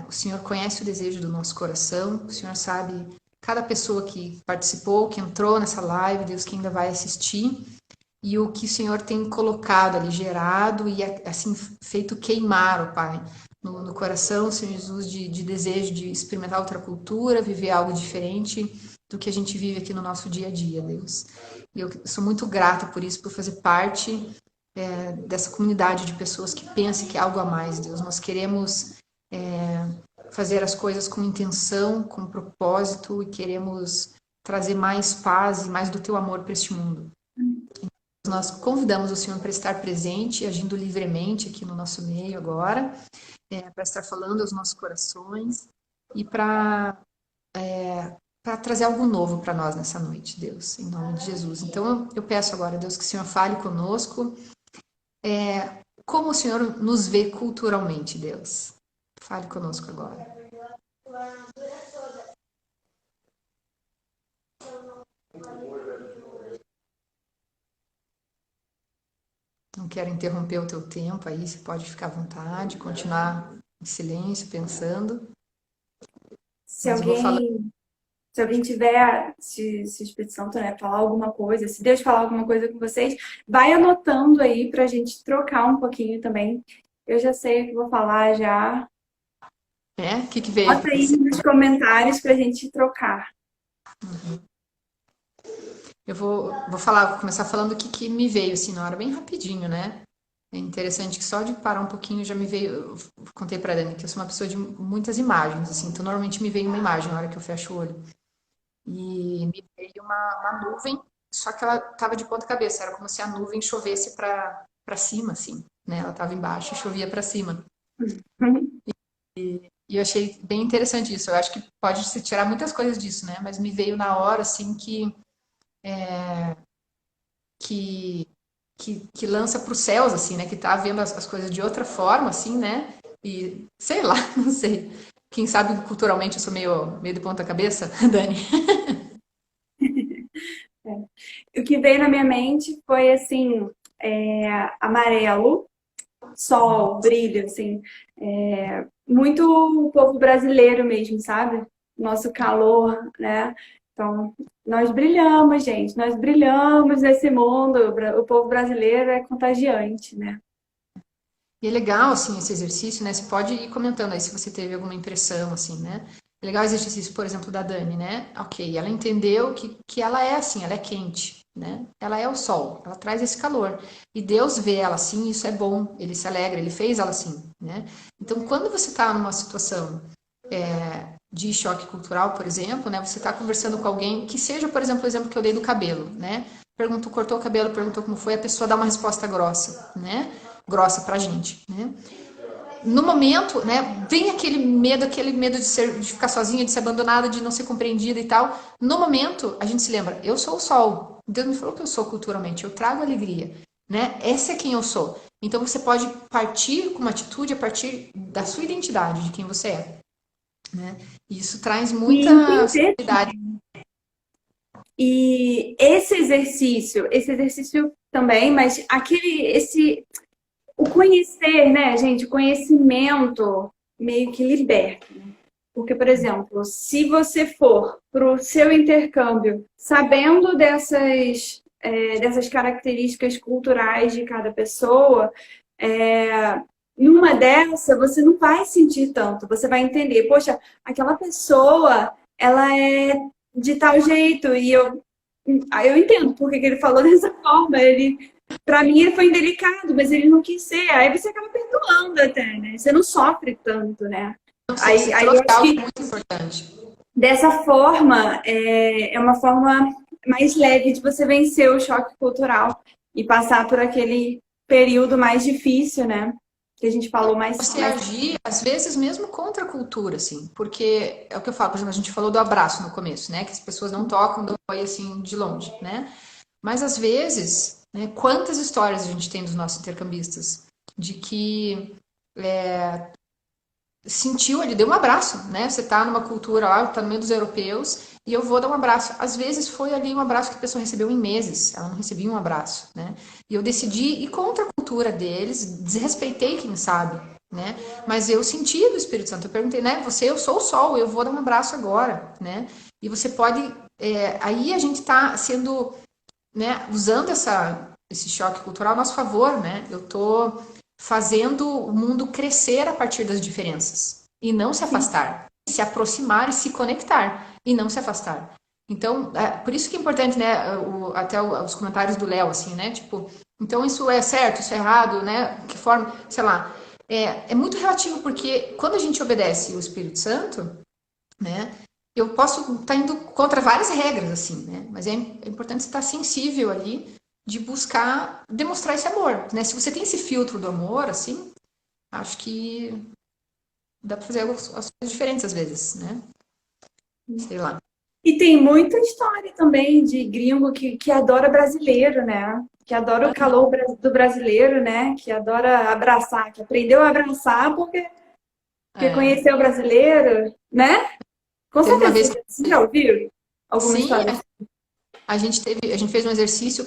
o Senhor conhece o desejo do nosso coração, o Senhor sabe cada pessoa que participou, que entrou nessa live, Deus, que ainda vai assistir, e o que o Senhor tem colocado ali, gerado e assim feito queimar, ó Pai, no coração, Senhor Jesus, de desejo de experimentar outra cultura, viver algo diferente do que a gente vive aqui no nosso dia a dia, Deus. E eu sou muito grata por isso, por fazer parte dessa comunidade de pessoas que pensam que é algo a mais, Deus. Nós queremos fazer as coisas com intenção, com propósito e queremos trazer mais paz e mais do teu amor para este mundo. Nós convidamos o Senhor para estar presente, agindo livremente aqui no nosso meio agora, para estar falando aos nossos corações e para trazer algo novo para nós nessa noite, Deus, em nome de Jesus. Então eu peço agora, Deus, que o Senhor fale conosco, como o Senhor nos vê culturalmente, Deus. Fale conosco agora. Não quero interromper o teu tempo aí, você pode ficar à vontade, continuar em silêncio, pensando. Se Mas eu vou falando. alguém, se alguém tiver, se o Espírito Santo, né, falar alguma coisa, se Deus falar alguma coisa com vocês, vai anotando aí pra gente trocar um pouquinho também. Eu já sei o que vou falar já. O que veio Bota para aí você? nos comentários pra gente trocar. Eu vou falar, vou começar falando o que me veio assim na hora, bem rapidinho, né? É interessante que só de parar um pouquinho já me veio. Eu contei para Dani que eu sou uma pessoa de muitas imagens, assim, então normalmente me veio uma imagem na hora que eu fecho o olho. E me veio uma nuvem, só que ela tava de ponta cabeça, era como se a nuvem chovesse para cima, assim, né? Ela tava embaixo e chovia para cima. E eu achei bem interessante isso. Eu acho que pode se tirar muitas coisas disso, né? Mas me veio na hora, assim, que, que lança para os céus, assim, né? Que tá vendo as coisas de outra forma, assim, né? E sei lá, não sei. Quem sabe culturalmente eu sou meio de ponta cabeça, Dani. O que veio na minha mente foi assim, amarelo, sol, brilho, assim, muito o povo brasileiro mesmo, sabe? Nosso calor, né? Então, nós brilhamos, gente, nós brilhamos nesse mundo. O povo brasileiro é contagiante, né? E é legal, assim, esse exercício, né? Você pode ir comentando aí se você teve alguma impressão, assim, né? É legal o exercício, por exemplo, da Dani, né? Ok, ela entendeu que ela é assim, ela é quente, né? Ela é o sol, ela traz esse calor. E Deus vê ela assim, isso é bom, ele se alegra, ele fez ela assim, né? Então, quando você está numa situação de choque cultural, por exemplo, né? Você está conversando com alguém que seja, por exemplo, o exemplo que eu dei do cabelo, né? Perguntou, cortou o cabelo, perguntou como foi, a pessoa dá uma resposta grossa, né? Grossa pra gente, né? No momento, né, vem aquele medo de ficar sozinha, de ser abandonada, de não ser compreendida e tal. No momento, a gente se lembra, eu sou o sol. Deus me falou que eu sou culturalmente, eu trago alegria, né? Essa é quem eu sou. Então você pode partir com uma atitude a partir da sua identidade, de quem você é, né? E isso traz E muita entender. facilidade. E esse exercício também, mas o conhecer, né, gente? O conhecimento meio que liberta. Né? Porque, por exemplo, se você for para o seu intercâmbio sabendo dessas características culturais de cada pessoa, numa dessa você não vai sentir tanto, você vai entender, poxa, aquela pessoa, ela é de tal jeito, e eu entendo porque que ele falou dessa forma, para mim ele foi indelicado, mas ele não quis ser, aí você acaba perdoando até, né? Você não sofre tanto, né? Aí eu acho que muito importante. dessa forma, é uma forma mais leve de você vencer o choque cultural e passar por aquele período mais difícil, né? Que a gente falou mais. Você agir, às vezes, mesmo contra a cultura, assim, porque é o que eu falo, por exemplo, a gente falou do abraço no começo, né? Que as pessoas não tocam, dão oi assim de longe, né? Mas às vezes, né, quantas histórias a gente tem dos nossos intercambistas de que sentiu, ele deu um abraço, né? Você tá numa cultura lá, tá no meio dos europeus, e eu vou dar um abraço. Às vezes foi ali um abraço que a pessoa recebeu em meses, ela não recebia um abraço, né? E eu decidi ir contra a cultura deles, desrespeitei, quem sabe, né? Mas eu senti do Espírito Santo, eu perguntei, né? Eu sou o sol, eu vou dar um abraço agora, né? E você pode, aí a gente tá sendo, né, usando esse choque cultural a nosso favor, né? Eu tô fazendo o mundo crescer a partir das diferenças e não se afastar, se aproximar e se conectar e não se afastar. Então, por isso que é importante, né, até os comentários do Léo, assim, né, tipo, então isso é certo, isso é errado, né, que forma, sei lá, é muito relativo, porque quando a gente obedece o Espírito Santo, né, eu posso estar indo contra várias regras, assim, né, mas é importante estar sensível ali de buscar demonstrar esse amor, né? Se você tem esse filtro do amor, assim, acho que dá para fazer as coisas diferentes às vezes, né? Sei lá. E tem muita história também de gringo que adora brasileiro, né? Que adora o calor do brasileiro, né? Que adora abraçar, que aprendeu a abraçar porque conheceu o brasileiro, né? Com Teve uma certeza. vez. Você já ouviu alguma Sim, história? a gente fez um exercício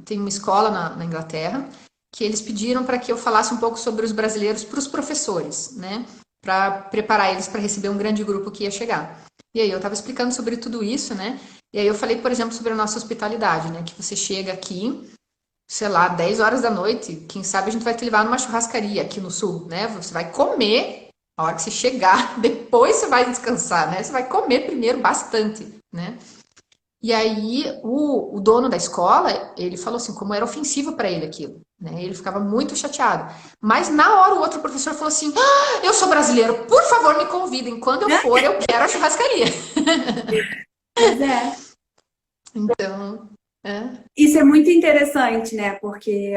tem uma escola na Inglaterra que eles pediram para que eu falasse um pouco sobre os brasileiros para os professores, né? Para preparar eles para receber um grande grupo que ia chegar. E aí eu estava explicando sobre tudo isso, né? E aí eu falei, por exemplo, sobre a nossa hospitalidade, né? Que você chega aqui, sei lá, 10 horas da noite, quem sabe a gente vai te levar numa churrascaria aqui no sul, né? Você vai comer a hora que você chegar, depois você vai descansar, né? Você vai comer primeiro bastante, né? E aí o dono da escola, ele falou assim, como era ofensivo para ele aquilo, né? Ele ficava muito chateado. Mas na hora o outro professor falou assim, eu sou brasileiro, por favor me convidem, quando eu for eu quero a churrascaria. Pois é. Então, Isso é muito interessante, né? Porque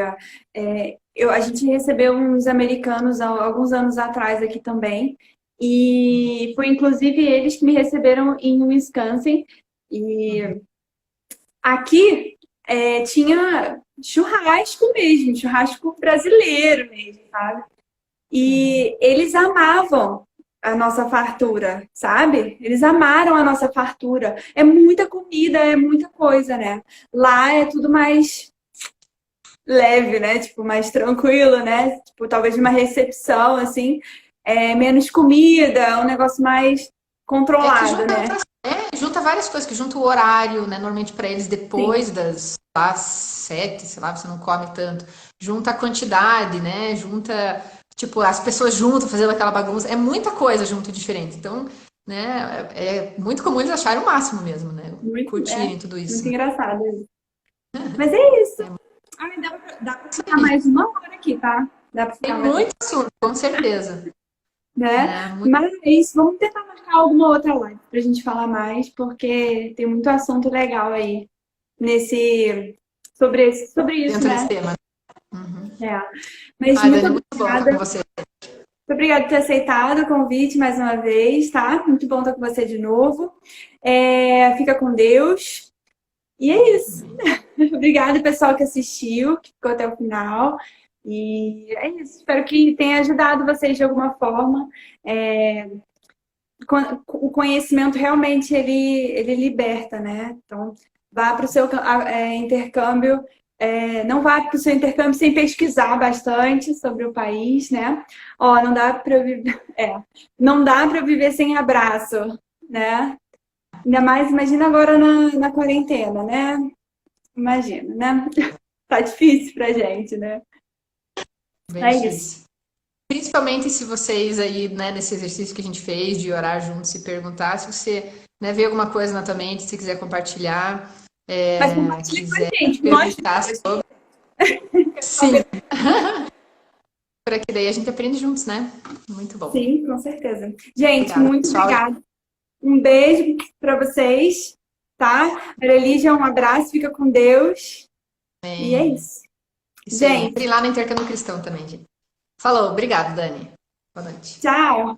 a gente recebeu uns americanos há alguns anos atrás aqui também. E foi inclusive eles que me receberam em Wisconsin. E aqui tinha churrasco mesmo, churrasco brasileiro mesmo, sabe? E eles amavam a nossa fartura, sabe? Eles amaram a nossa fartura. É muita comida, é muita coisa, né? Lá é tudo mais leve, né? Tipo, mais tranquilo, né? Tipo, talvez uma recepção, assim, menos comida, um negócio mais controlado, né? Junta várias coisas, que junta o horário, né? Normalmente para eles depois das 7, sei lá, você não come tanto. Junta a quantidade, né? Junta, tipo, as pessoas junto fazendo aquela bagunça. É muita coisa junto diferente. Então, né? É muito comum eles acharem o máximo mesmo, né? Curtirem tudo isso. Muito engraçado isso. Mas é isso. Ai, dá pra ficar mais uma hora aqui, tá? Dá pra ficar Tem muito assunto, com certeza. Né? Mas vamos tentar marcar alguma outra live pra gente falar mais, porque tem muito assunto legal aí sobre isso, Dentro né? desse tema. Mas Dani, muito obrigada. Bom com você. Muito obrigada por ter aceitado o convite mais uma vez, tá? Muito bom estar com você de novo. Fica com Deus. E é isso. Obrigada, pessoal, que assistiu, que ficou até o final. E é isso. Espero que tenha ajudado vocês de alguma forma. O conhecimento realmente ele liberta, né? Então, vá para o seu intercâmbio. Não vá para o seu intercâmbio sem pesquisar bastante sobre o país, né? Não dá para não dá para viver sem abraço, né? Ainda mais, imagina agora na quarentena, né? Imagina, né? Tá difícil pra gente, né? Bem É difícil. isso. Principalmente se vocês aí, né, nesse exercício que a gente fez de orar juntos, se perguntar, se você, né, vê alguma coisa na tua mente, se quiser compartilhar, Mas compartilha com quiser a gente, mostra perguntar pra sobre, sim, você. para que daí a gente aprende juntos, né? Muito bom. Sim, com certeza. Gente, Obrigada, muito pessoal. obrigada. Um beijo pra vocês, tá? Maria, um abraço, fica com Deus. E é isso. Isso aí. Gente, Entre lá no Intercâmbio Cristão também, gente. Falou, obrigado, Dani. Boa noite. tchau.